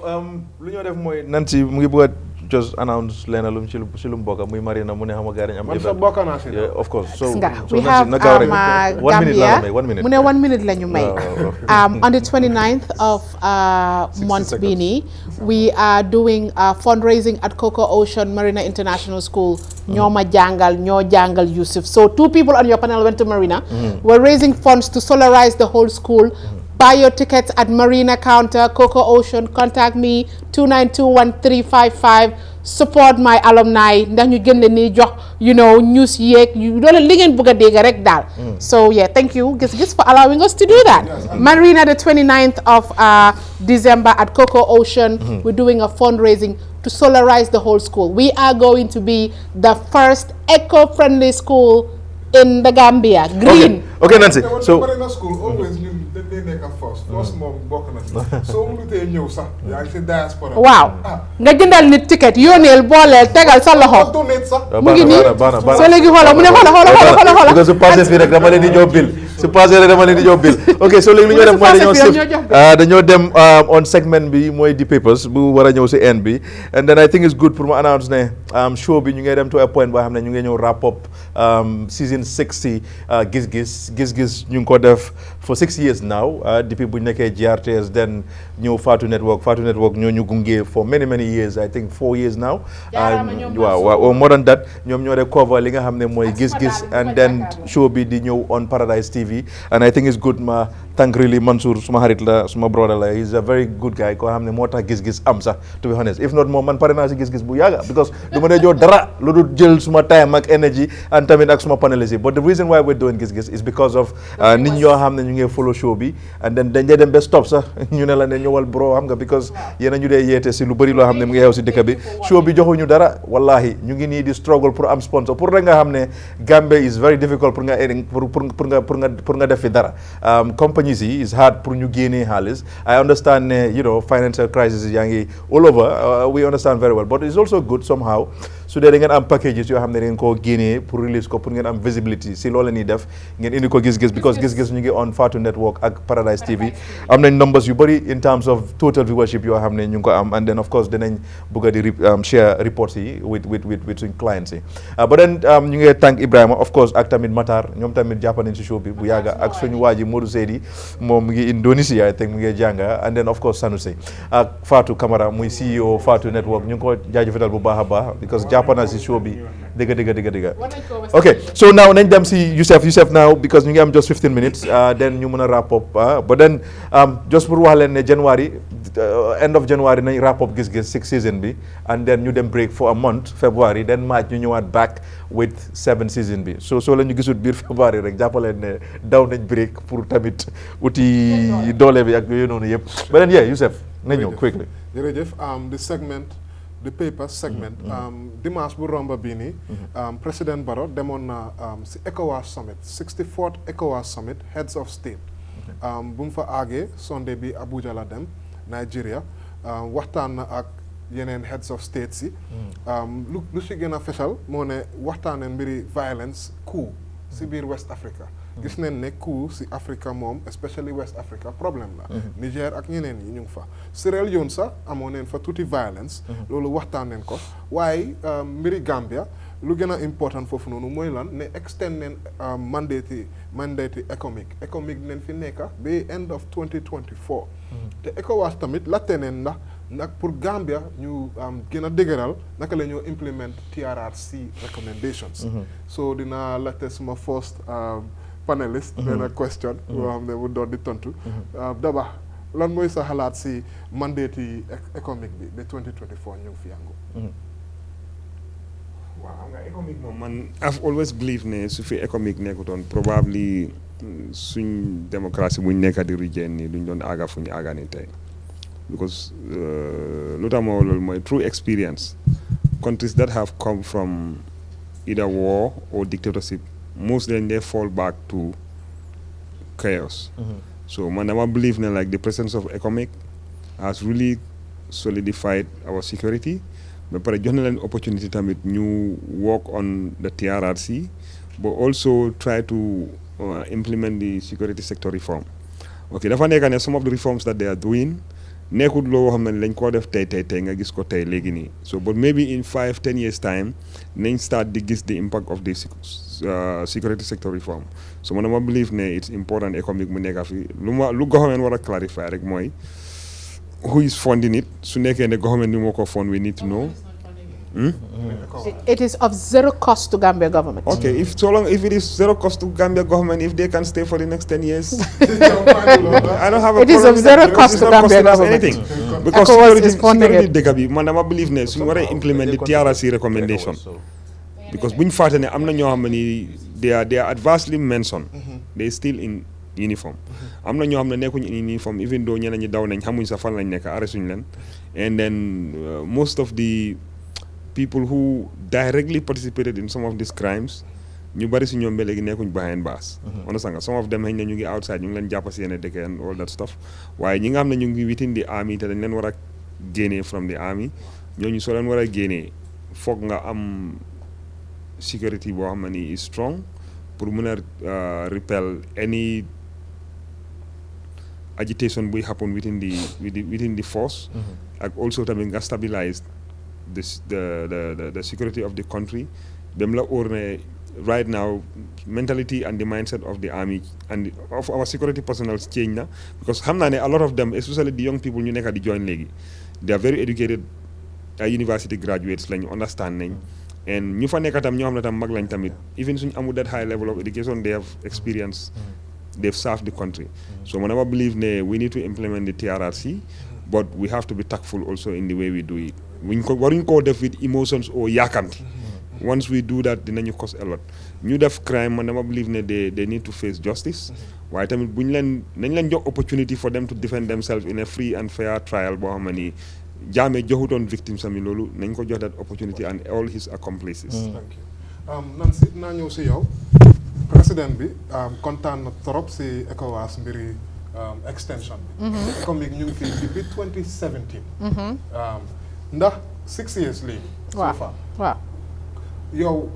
lu ñoo def mooy Nancy mu ngi bëgg a just announce leena lum ci lu mu bokk muy Marina mu ne xam nga gars yi dañu am. man sa bokk naa si of course so we have Gambia mu ne 1 minute la ñu may. On the 29th of month bii nii we are doing fundraising at Coco Ocean Marina International School. ñoo jàngal Yusuf. So 2 people on your panel went to Marina. We're raising funds to solarize the whole school. Buy your tickets at Marina counter, Coco Ocean. Contact me 2921355. Support my alumni. Ndax ñu gën leen ni jox news yeeg doole li ngeen bëgg a dégg rek daal. So yeah, thank you Giss Giss for allowing us to do that. Marina the 29th of December at Coco Ocean. We're doing a fundraising to solarize the whole school. We are going to be the first eco-friendly school in the Gambia. Green. Okay, Nancy. So Marina school always they nekk first moom bokk na si soo mënutee ñëw sax yaa ngi si diaspora. waaw nga jëndal nit ticket yónneel booleel tegal sa loxo. mu ngi nii soo léegi xoolal mu ne xoolal. parce que su passé fii rek dama leen di jox bill su passé rek dama leen di jox bill ok so léegi lu ñoo def mooy dañoo dem on segment bi mooy di papers bu war a ñëw si end bi and then I think it's good pour ma announce ne show bi ñu ngi dem to a point boo xam ne ñu ngi ñëw wrap up season 60 Giss Giss ñu ngi ko def for 6 years now depuis bu ñu nekkee GRTS then ñëw Fatu Network ñoo ñu gunge for many years I think 4 years now waaw more than that ñoom ñoo de cover li nga xam ne mooy Giss Giss and then show bi di ñëw on Paradise TV and I think it's good ma thank really Mansour suma xarit la suma brother la he's a very good guy koo xam ne moo tax Giss Giss am sax to be honest if not moom man pare naa si Giss Giss bu yàgga because du ma dee jox dara lu dul jël suma time ak energy and tamit ak suma panelists yi but the reason why we're doing Giss Giss is because of nit ñoo xam ne ñu ngi follow show bi and then dañ dee dem ba stop sax ñu ne la ne ñëwal bro xam nga because yéen a ñu dee yeete si lu bëri loo xam ne mu ngi xew si dëkk bi show bi joxuñu dara wallahi ñu ngi nii di struggle pour am sponsor pour rek nga xam ne Gambia is very difficult pour nga pour nga def fi dara companies yi is hard pour ñu génnee xaalis I understand ne you know financial crisis yaa ngi all over we understand very well but it's also good somehow su dee da ngeen am packages yoo xam ne da ngeen koo génnee pour release ko pour ngeen am visibility si loolu la ñuy def ngeen indi ko Giss Giss because Giss Giss ñu ngi on Fatu Network ak Paradise TV am nañ numbers yu bëri in terms of total viewership yoo xam ne ñu ngi ko am and then of course dinañ bëgg a di share reports yi with suñ clients yi but then ñu ngi thank Ibrahima of course ak tamit Matar ñoom tamit jàpp nañ si show bi bu yàgga ak suñu waa ji Modou Seydi moom mu ngi Indonesia I think mu ngi jànga and then of course Sanusi ak Fatou Camara muy CEO Fatu Network ñu ngi ko jaajëfal bu baax a baax because jàpp na si show bi dëgg ok so now nañ dem si Youssef now because ñu ngi am just 15 minutes then ñu mën a wrap up but then just pour wax leen ne January end of January nañ wrap up Giss Giss 6 season bi and then ñu dem break for a month February then March ñu ñëwaat back with 7 season bi so la ñu gisut biir February rek jàppaleen ne daw nañ break pour tamit uti doole bi ak yooyu noonu yëpp but then Youssef nañ ñëw quickly jërëjëf the paper segment dimanche bu romba bii nii président Barrow demoon na si ECOWAS summit 64th ECOWAS summit heads of state bu mu fa aagee Sunday bi Abuja la dem Nigeria waxtaan na ak yeneen heads of state si lu si gën a fesal moo ne waxtaane mbiri violence coup si biir West Africa gis nañ ne coup si Africa moom especially West Africa problème la Niger ak ñeneen yi ñu ngi fa Sierra Leone sax amoon neen fa tuuti violence loolu waxtaan neen ko waaye mbiri Gambia lu gën a important foofu noonu mooy lan ne extend neen mandate économique neen fi nekka ba end of 2024 te ECOWAS tamit latte neen ndax pour Gambia ñu gën a dëgëral naka la ñoo implement TRRC recommendations so dina latte suma first panelist benn question boo xam ne bu doon di tontu Daba lan mooy sa xalaat si mandate yi économique bi ba 2024 ñu ngi fi yàngu waaw xam nga économique moom man I've always believed ne su fi économique nekkutoon probably suñ démocratie buñ nekka di rejeen ni duñ doon aaga fu ñu aaga ni tey because lu tax moo loolu mooy through experience countries that have come from either war or dictatorship most then they fall back to chaos. So man, I believe that like the presence of ECOMIC has really solidified our security. But for an opportunity to new work on the TRRC, but also try to implement the security sector reform. Okay, that's some of the reforms that they are doing. Nekut lo xamna lañ ko def tay nga gis ko tay légui ni so but maybe in 5-10 years time nañ start di gis the impact of the security sector reform so man I believe ne it's important economic mu nekk fi lu government wara clarify rek moy who is funding it su nekké ne government ni moko fund we need to know It is of zero cost to Gambia government. Okay, if it is zero cost to Gambia government, if they can stay for the next 10 years, I don't have a problem. It is of zero cost to Gambia government. Anything. Because security degabi, man, I believe ne, so we want to implement the TRRC recommendation. Because when fighting, I'm not how many they are adversely mentioned. They still in uniform. I'm not how many in uniform, even though ñi daw nañ xamuñ sa fan lañ nekk arrêtuñ leen. And then most of the people who directly participated in some of these crimes, ñu bari si ñoom ba léegi nekkuñ behind bars. Understand nga some of them ñu ngi outside ñu ngi leen jàpp si yenn dëkk and all that stuff. waaye ñi nga xam ne ñu ngi within the army te dañ leen war a génnee from the army ñooñu soo leen war a génnee foog nga am security boo xam ne is strong pour mën a repel any agitation buy happen within the force. ak also tamit nga stabilize the security of the country. Bem la óor ne right now mentality and the mindset of the army and of our security personnel change na because xam naa ne a lot of them especially the young people ñu nekk di join léegi they are very educated university graduates lañu understand nañ and ñu fa nekk tam ñoo xam ne tam mag lañ tamit even suñu amul that high level of education they have experience they've served the country so man dama believe ne we need to implement the TRRC but we have to be tactful also in the way we do it waruñ koo def with emotions or yaakamti once we do that dinañu cost a lot ñu def crime man dama believe ne they need to face justice waaye tamit bu ñu leen nañ leen jox opportunity for them to defend themselves in a free and fair trial boo xam ne Jammeh joxutoon victimes sami loolu nañ ko jox that opportunity and all his accomplices. Thank you. Nancy naa ñëw si yow président bi kontaan na trop si ECOWAS mbiri extension bi. économique ñu ngi fi depuis 2017. ndax 6 years léegi. waaw waaw. yow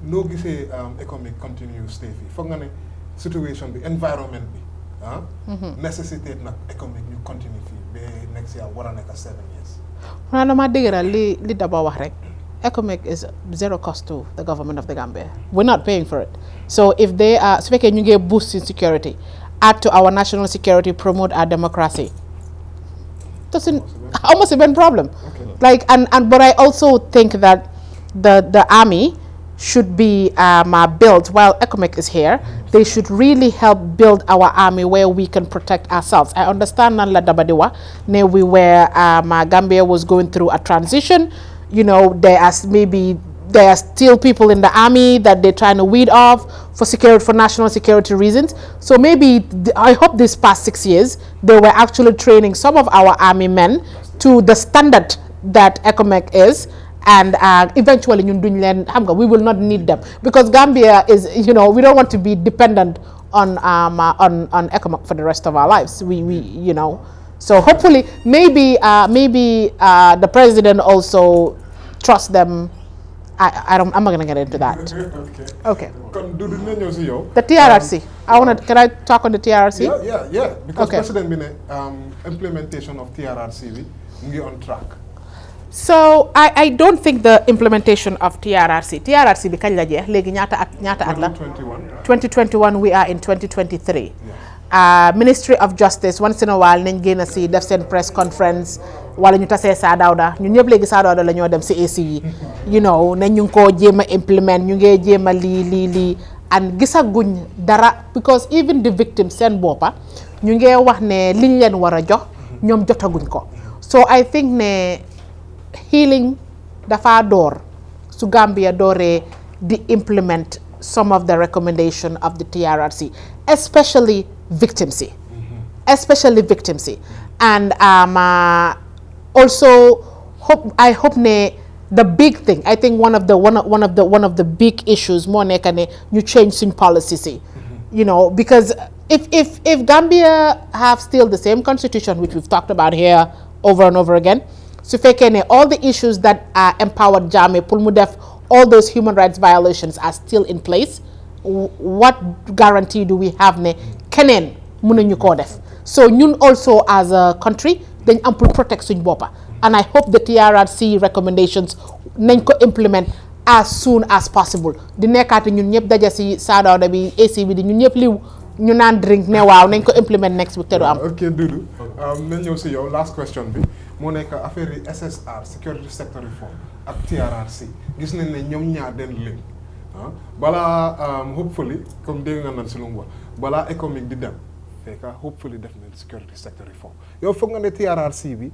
noo gisee économique continue stay fii foog nga ne situation bi environment bi nécessité nag économique ñu continue fii ba next year war a nekk 7 years. xanaa dama dëgëral li Daba wax rek ECOMIG is zero cost to the government of the Gambia. We're not paying for it. So if they are su fekkee ñu ngi boost in security, add to our national security, promote our democracy, doesn't almost even problem. Like but I also think that the army should be built while ECOMIG is here. They should really help build our army where we can protect ourselves. I understand Nanla Dabadiwa, we were Gambia was going through a transition. You know, there are still people in the army that they're trying to weed off for national security reasons. So maybe I hope this past 6 years they were actually training some of our army men to the standard that ECOMIG is. And eventually we will not need them because Gambia is, we don't want to be dependent on ECOMIG for the rest of our lives. We so hopefully maybe the president also trusts them. I'm not going to get into that. Okay. The TRRC. Can I talk on the TRRC? Yeah. Because President Bine implementation of TRRC is on track. So I don't think the implementation of TRRC bi kañ la jeex léegi ñaata at la 2021 we are in 2023. Ministry of Justice once in a while nañ génn si def seen press conference wala ñu tasee Saa Dawda ñun ñëpp léegi Saa Dawda la ñoo dem si AC yi nañ ñu ngi koo jéem a implement ñu ngee jéem a lii and gisaguñ dara because even the victims seen boppa ñu ngee wax ne liñ leen war a jox ñoom jotaguñ ko. So I think ne healing dafa door su Gambia dooree di implement some of the recommendation of the TRRC, especially victimcy. And also I hope ne the big thing, I think one of the big issues more nekk ne ñu change suñ policy because if Gambia have still the same constitution which we've talked about here over and over again, su fekkee ne all the issues that empowered Jammeh pour mu def all those human rights violations are still in place, what guarantee do we have ne keneen mën nañu koo def? So ñun also as a country dañ am pour protect suñ boppa, and I hope the TRRC recommendations nañ ko implement as soon as possible. Di nekkaati ñun ñëpp daja si Saa Dawda bi AC bi di ñun ñëpp liw ñu naan drink ne waaw nañ ko implement next week te du am. Ok Doudou nañ ñëw si yow last question bi moo nekk affaire yi SSR security sector reform ak TRRC gis nañ ne ñoom ñaar den link balaa hopefully comme dégg nga nan si lu mu wax balaa économique di dem fekka hopefully def nañ security sector reform yow foog nga ne TRRC bi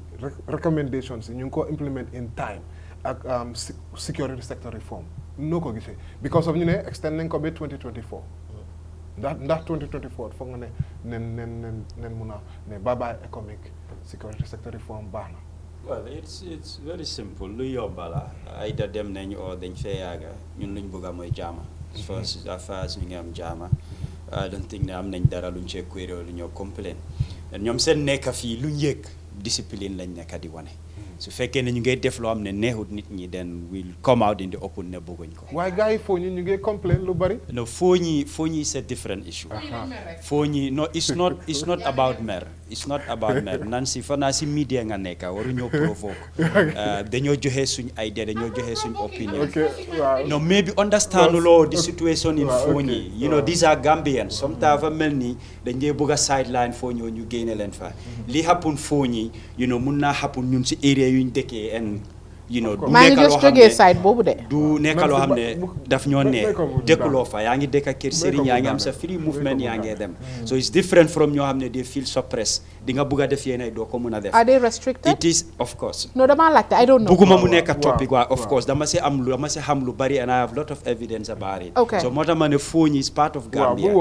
recommendations yi ñu ngi ko implement in time ak security sector reform noo ko gisee because of ñu ne extend nañ ko ba 2024 ndax 2024 foog nga ne nen mun a ne bye économique security sector reform baax na. Well, it's very simple. Lu yomba la either dem nañ or dañ fee yaaga ñun luñ bëgg mooy jaama. First as far as ñu ngi am jaama I don't think ne am nañ dara luñ cee query lu ñoo complain ñoom seen nekk fii luñ yëg discipline lañ nekk di wane. su fekkee ne ñu ngay def loo xam ne neexut nit ñi then will come out in the open ne bëgguñ ko. waaye gars yi foo ñu ngi complain lu bari. no foo ñi is a different issue. foo ñi no it's not about mer. It's not about mer Nancy fanaa si media nga nekk waruñoo provoke. dañoo joxe suñ idea dañoo joxe suñ opinion. no maybe understand loo the situation in foo ñi you know these are Gambians sometimes fa mel ni dañ dee bëgg a sideline foo ñoo ñu génne leen fa li happen foo ñi you know mun naa happen ñun si area yuñ dëkkee and you know du nekk loo xam ne side boobu de du nekk loo xam ne daf ñoo ne dëkkuloo fa yaa ngi dëkk kër sëriñ yaa ngi am sa free movement yaa ngi dem so it's different from ñoo xam ne they feel suppressed di nga bëgg a def yéen doo ko mun a def are they restricted it is of course no dama laajte I don't know bëgguma mu nekk topic waaye of course dama si xam lu bari and I have lot of evidence about it so moo tax ma ne Foni is part of Gambia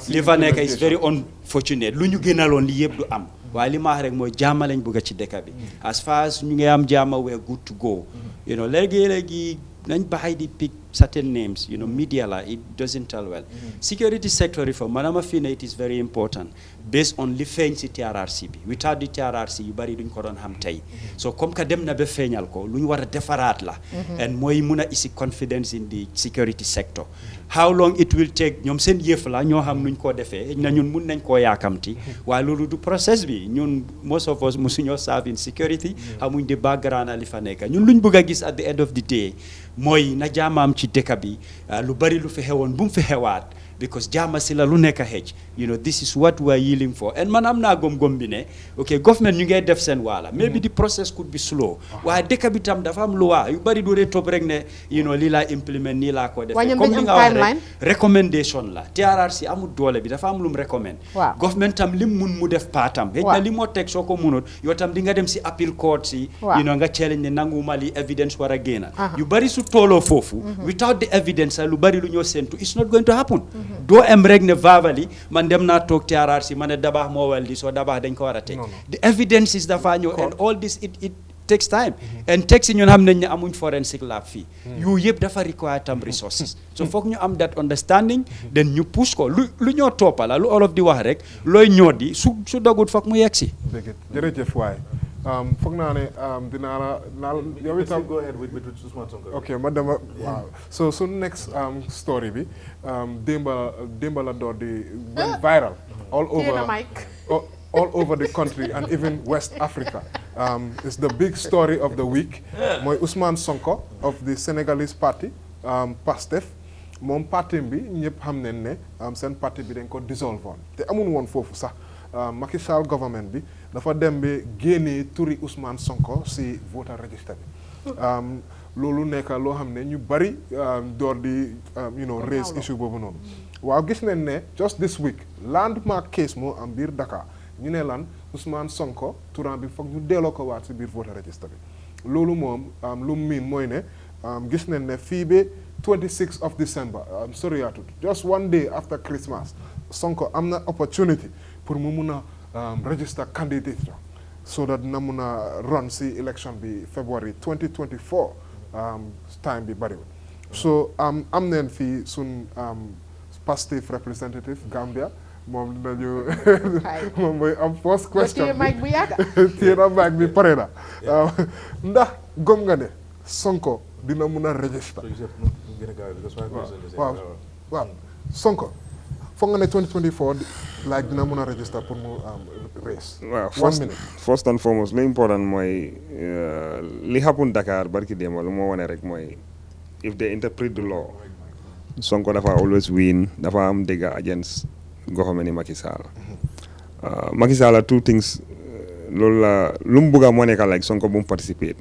li fa nekk is very unfortunate lu ñu gënaloon li yëpp du am waaye li ma wax rek mooy jaama lañ bëgg ci dëkk bi as far as ñu ngi am jaama we are good to go you know léegi nañ baxay di pick certain names you know media la it doesn't tell well security sector reform manama fii ne it is very important based on li feeñ si TRRC bi without the TRRC yu bari duñ ko doon xam tey so comme que dem na ba feeñal ko lu ñu war a defaraat la and mooy mun a isi confidence in the security sector how long it will take ñoom seen yëf la ñoo xam nuñ koo defee na ñun mun nañ koo yaakamti waaye loolu du process bi ñun most of us musuñoo serve in security xamuñ di background a li fa nekk ñun luñ bëgg a gis at the end of the day mooy na jaamaam ci dëkk bi lu bari lu fi xewoon bu mu fi xewaat because jaama si la lu nekk a xëj you know this is what we are yielding for and man am naa gom-gom bi ne ok government ñu ngay def seen waala maybe the process could be slow waaye dëkk bi tam dafa am loi yu bari doo dee topp rek ne you know lii laa implement nii laa ko defee comme li nga wax rek recommendation la TRRC amul doole bi dafa am lu mu recommend government tam lim mun mu def paatam xëj na li moo teg soo ko munut yow tam di nga dem si appeal court si you know nga challenge ne nanguma li evidence war a génna yu bari su tooloo foofu without the evidence lu bari lu ñoo séntu it's not going to happen doo em rek ne verbally man dem naa toog TRRC ma ne dabaax moo wel di soo dabaax dañ ko war a teg the evidence is dafa ñëw and all this it takes time and teg si ñun xam nañ ne amuñ forensic lab fii yu yëpp dafa require tam resources so foog ñu am that understanding then ñu push ko lu ñoo toppala lu olof di wax rek looy ñoo di su dogut foog mu yegg si jërëjëf waay foog naa ne dinaa la yow itam go ahead with Ousmane Sonko ok ma dama waaw so next story bi démba la door di went viral all over the country and even West Africa it's the big story of the week mooy Ousmane Sonko of the Senegalese party PASTEF moom parti bi ñëpp xam nañ ne seen parti bi dañ ko dissolve woon te amul woon foofu sax Macky Sall government bi dafa dem ba génnee turi Ousmane Sonko si voter register bi loolu nekk loo xam ne ñu bari door di raise issue boobu noonu waaw gis nañ ne just this week landmark case moo am biir Dakar ñu ne lan Ousmane Sonko turam bi foog ñu delloo ko waat si biir voter register bi loolu moom lu mu miin mooy ne gis nañ ne fii ba 26 of December sorry just one day after Christmas Sonko am na opportunity pour mu mun a register candidate so that na mun a run si election bi February 2024 time bi bariwul so am neen fii sun PASTEF representative Gambia moom dinañu moom mooy am first question bi téye na mic bi pare na ndax gëm nga ne Sonko dina mun a register waaw Sonko foog nga ne 2024 like dina mun a register pour mu race waaw first and foremost lu important mooy li happen Dakar barki démb lu moo wane rek mooy if they interpret the law Sonko dafa always win dafa am dégg against government ni Macky Sall Macky Sall two things loolu la lu mu bugga moo nekk like Sonko bu mu participate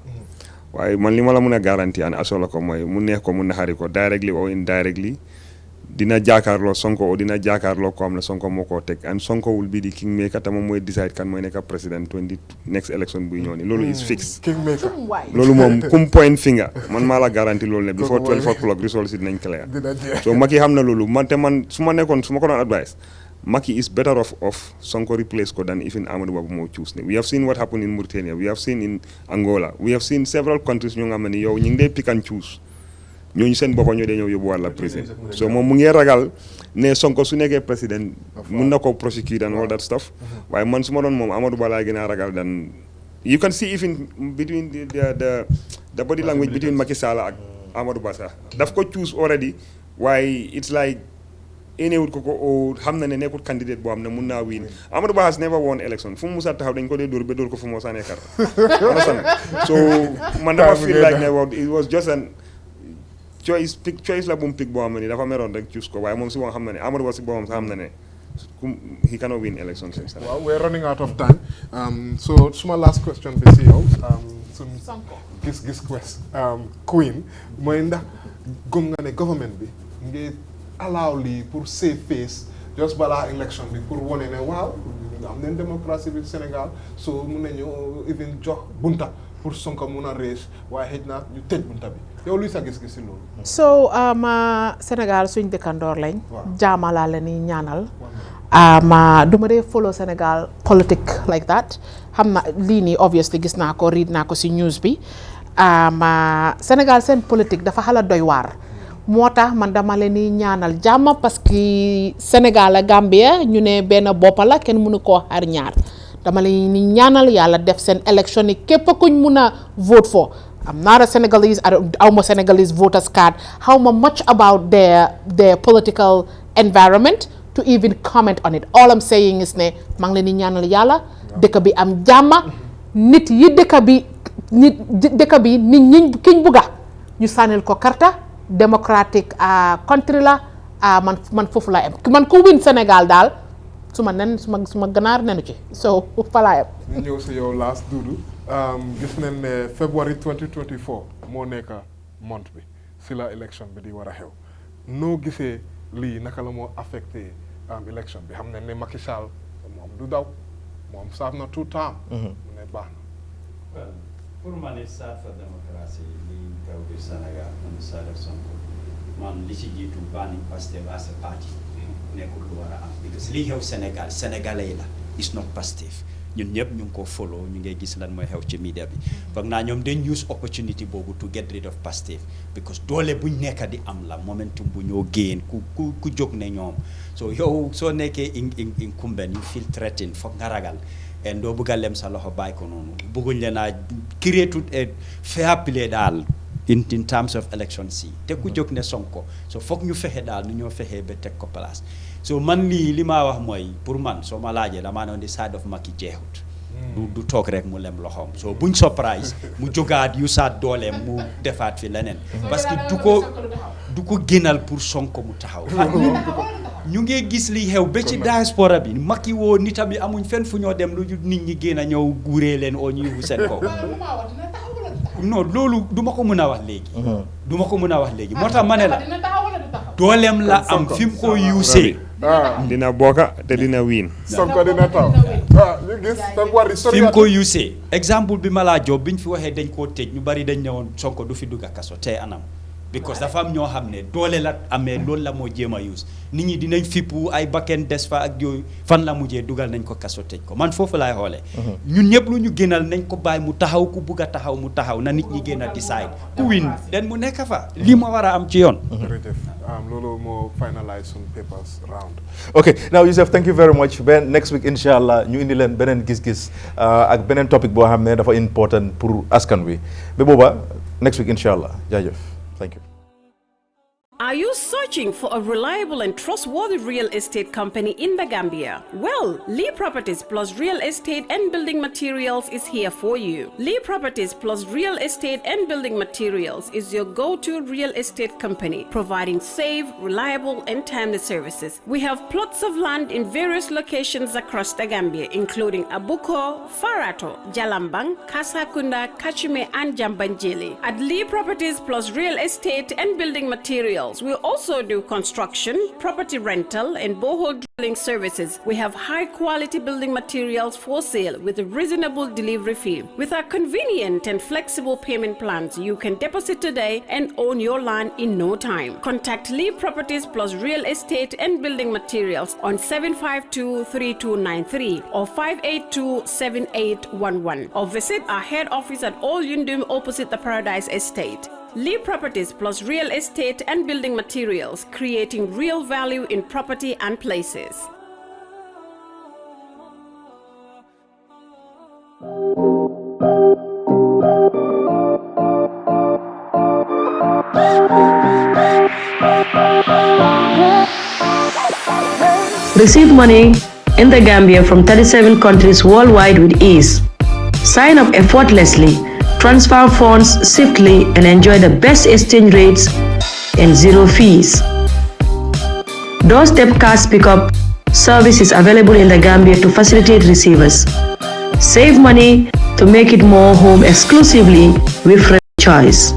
waaye man li ma la mun a garantie an asola ko mooy mu neex ko mu naxari ko directly or indirectly dina jaakaarloo Sonko o dina jaakaarloo ko am na Sonko moo koo teg and Sonko will be the kingmaker te moom mooy decide kan mooy nekk président next election buy ñëw ni loolu is fixed kingmaker loolu moom kum point finger man maa la garantie loolu ne before 12 o'clock results yi dinañ clear so Macky xam na loolu man te man su ma ko doon advice Macky is better off Sonko replace ko than even Amadou Ba bu moo choose ne we have seen what happened in Mauritania we have seen in Angola we have seen several countries ñu nga xam ne yow ñu ngi dee pick and choose ñooñu seen boppa ñoo dee ñëw yóbbu wàlla président so moom mu ngi ragal ne Sonko su nekkee président mun na ko prosecute and all that stuff waaye man su ma doon moom Amadou Ba laa gën a ragal dan you can see even between the body language between Macky Sall ak Amadou Ba sax daf ko choose already waaye it's like énewut ko o xam na ne nekkul candidate boo xam ne mun naa win Amadou Ba has never won election fu mu musa taxaw dañ ko dee dóor ba dóor ko fu moo saanee carte so man dama feel like ne it was just an choice la bu mu pick boo xam ne dafa meroon rek choose ko waaye moom si boo xam na ne Amadou Ba si boppam sax xam na ne he cannot win elections. Well, we're running out of time. So, my last question be si yow. Gis quest. Queen, mooy ndax gëm nga ne government bi ngay allow lii pour save face just balaa election bi pour wane ne waaw am nañ démocratie bi Sénégal so mun nañu even jox bunta pour Sonko mun a race waaye xëj na ñu tëj bunta bi yow luy sa gis-gis si loolu. so Sénégal suñ dëkkandoor lañ. jaama laa leen di ñaanal. du ma dee follow Sénégal politique like that xam na lii nii obviously gis naa ko read naa ko si news bi Sénégal seen politique dafa xala doy waar. moo tax man dama leen di ñaanal jàmm parce que Sénégal ak Gambia ñu ne benn bopp la kenn mënu koo xar ñaar dama leen di ñaanal yàlla def seen élection yi képp kuñ mun a vote for. I'm not a Senegalese, I'm a Senegalese voters card. How much about their political environment to even comment on it. All I'm saying is ne maa ngi leen di ñaanal yàlla dëkk bi am jàmm nit yi dëkk bi nit ñi kiñ bugga ñu sànnil ko karta democratic country la man foofu laa am man ku win Sénégal daal suma ganaar nenu ci so fa laa am. ñu ñëw si yow last Dudu gis nañ ne February 2024 moo nekk month bi si la election bi di war a xew noo gisee lii naka la moo affecté election bi xam nañ ne Macky Sall moom du daw moom saaf na tout temps. mu ne baax na. Well, pour man it start for démocratie li xew bi Sénégal on the side of Sonko man li ci jiitu banni Pastef as a party nekkul lu war a am because li xew Sénégal sénégalais la is not Pastef ñun ñëpp ñu ngi ko follow ñu ngay gis lan mooy xew ci media bi foog naa ñoom dañ use opportunity boobu to get rid of Pastef because doole buñ nekk di am la momentum bu ñoo gain ku jóg ne ñoom so yow soo nekkee incumbent you feel threatened foog nga ragal et doo bëgg a lem sa loxo bàyyi ko noonu bëgguñ leen a create a fair play daal in terms of election si te ku jóg ne Sonko so foog ñu fexe daal nu ñoo fexee ba teg ko place so man li maa wax mooy pour man soo ma laajee damaa ne on the side of Macky jeexut du toog rek mu lem loxoom so buñ surprise mu jógaat yu saat dooleem mu defaat fi leneen parce que du ko génnal pour Sonko mu taxaw ñu ngi gis li xew ba ci diaspora bi Macky woo nitam yi amuñ fenn fu ñoo dem lu nit ñi génn a ñëw guuree leen oo ñuy seen kaw non loolu du ma ko mën a wax léegi moo tax ma ne la dooleem la am fi mu ko yuusee dina bokka te dina wiin Sonko dina taw ñu gis fi mu ko yuusee exemple bi ma laa job biñ fi waxee dañ koo tëj ñu bari dañ ne woon Sonko du fi dugg kaso tey anam because dafa am ñoo xam ne doole la amee loolu la moo jéem a use nit ñi dinañ fippu ay bakken des fa ak yooyu fan la mujjee dugal nañ ko kaso tëj ko man foofu laay xoolee ñun ñëpp lu ñu génnal nañ ko bàyyi mu taxaw ku bugg a taxaw mu taxaw na nit ñi génn a decide ku win den mu nekk fa lii ma war a am ci yoon loolu moo finalize some papers round. Okay, now Yusuf, thank you very much. Ben, next week inshallah ñu indi leen beneen gis-gis ak beneen topic boo xam ne dafa important pour askan wi ba booba next week inshallah jaajëf. Thank you. Are you searching for a reliable and trustworthy real estate company in the Gambia? Well, Lee Properties Plus Real Estate and Building Materials is here for you. Lee Properties Plus Real Estate and Building Materials is your go-to real estate company, providing safe, reliable, and timely services. We have plots of land in various locations across the Gambia, including Abuko, Farato, Jalambang, Kasakunda, Kachime, and Jambanjili. At Lee Properties Plus Real Estate and Building Materials, we also do construction, property rental, and borehole drilling services. We have high-quality building materials for sale with a reasonable delivery fee. With our convenient and flexible payment plans, you can deposit today and own your land in no time. Contact Lee Properties Plus Real Estate and Building Materials on 752-3293 or 582-7811 or visit our head office at Old Yundum opposite the Paradise Estate. Lee Properties Plus Real Estate and Building Materials, creating real value in property and places. Receive money in the Gambia from 37 countries worldwide with ease. Sign up effortlessly, transfer funds swiftly, and enjoy the best exchange rates and zero fees. Doorstep cash pickup service is available in the Gambia to facilitate receivers. Save money to make it more home exclusively with Fresh Choice.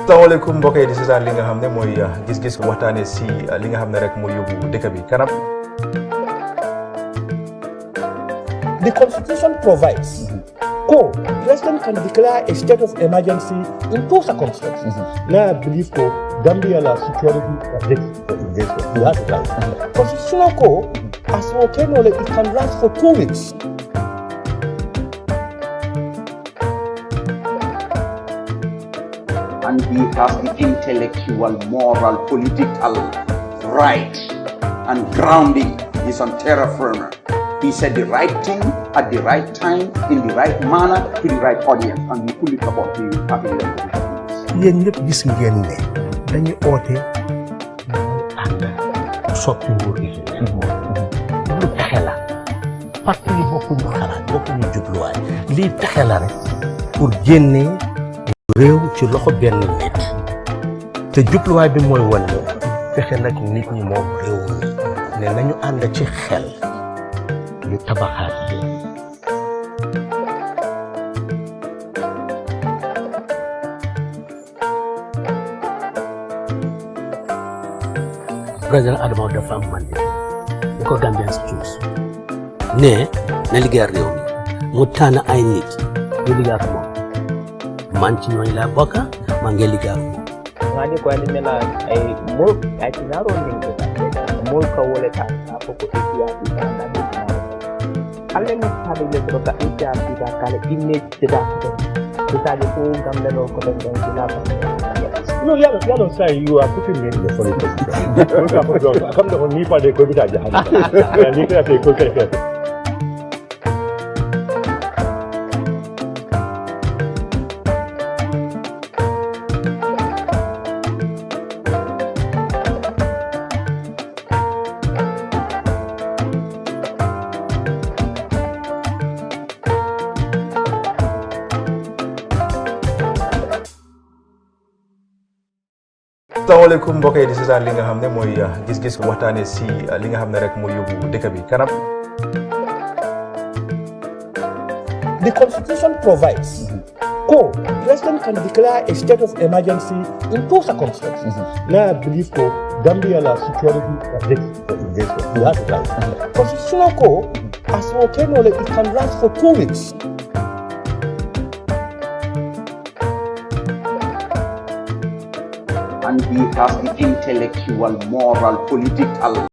asalaamaaleykum mbokk yi di seetaan li nga xam ne mooy gis-gis waxtaane si li nga xam ne rek mooy yóbbu dëkk bi kanam. The Constitution provides, President can declare a state of emergency in two circumstances. Now I believe Gambia la security risk for investors. You have it right. Constitutional code, as well, it can last for 2 weeks. And he has the intellectual, moral, political right and grounding is on terra firma. He said the right thing at the right time, in the right manner, to the right audience, and we fully support him having the position. yéen ñëpp gis ngeen ne dañuy oote ànd soppi nguur gi lu pexe la parti yi bokkuñu xalaat bokkuñu jubluwaay lii pexe la rek pour génnee réew ci loxo benn nit te jubluwaay bi mooy wan ne fexe nag nit ñi moom réew mi ne nañu ànd ci xel ñu tabaxaat réew président Adama dafa am mandé ñu ko Gambians choose ne na liggéeyal réew mi mu tànn ay nit ñu liggéey ak moom man ci ñooñu laa bokk man ngeen liggéey ak moom ngani ko andi mena ay mol ay tinaro ningo mol ka wole ta ko ko itia ita na de tinaro alle mo sabe le ko ka itia ita kale inne tida ko ta de ko gambe no ko den dina ko No, you don't say you are putting me in the politics. Come to me for the COVID. And you can take COVID. asalaamaaleykum mbokk yi di seetaan li nga xam ne mooy gis-gis waxtaane si li nga xam ne rek mooy yóbbu dëkk bi kanam. The Constitution provides, President can declare a state of emergency in two circumstances. Now I believe Gambia la security risk for investors. You have it right. Constitutional code, as well, it can last for 2 weeks. And he has the intellectual, moral, political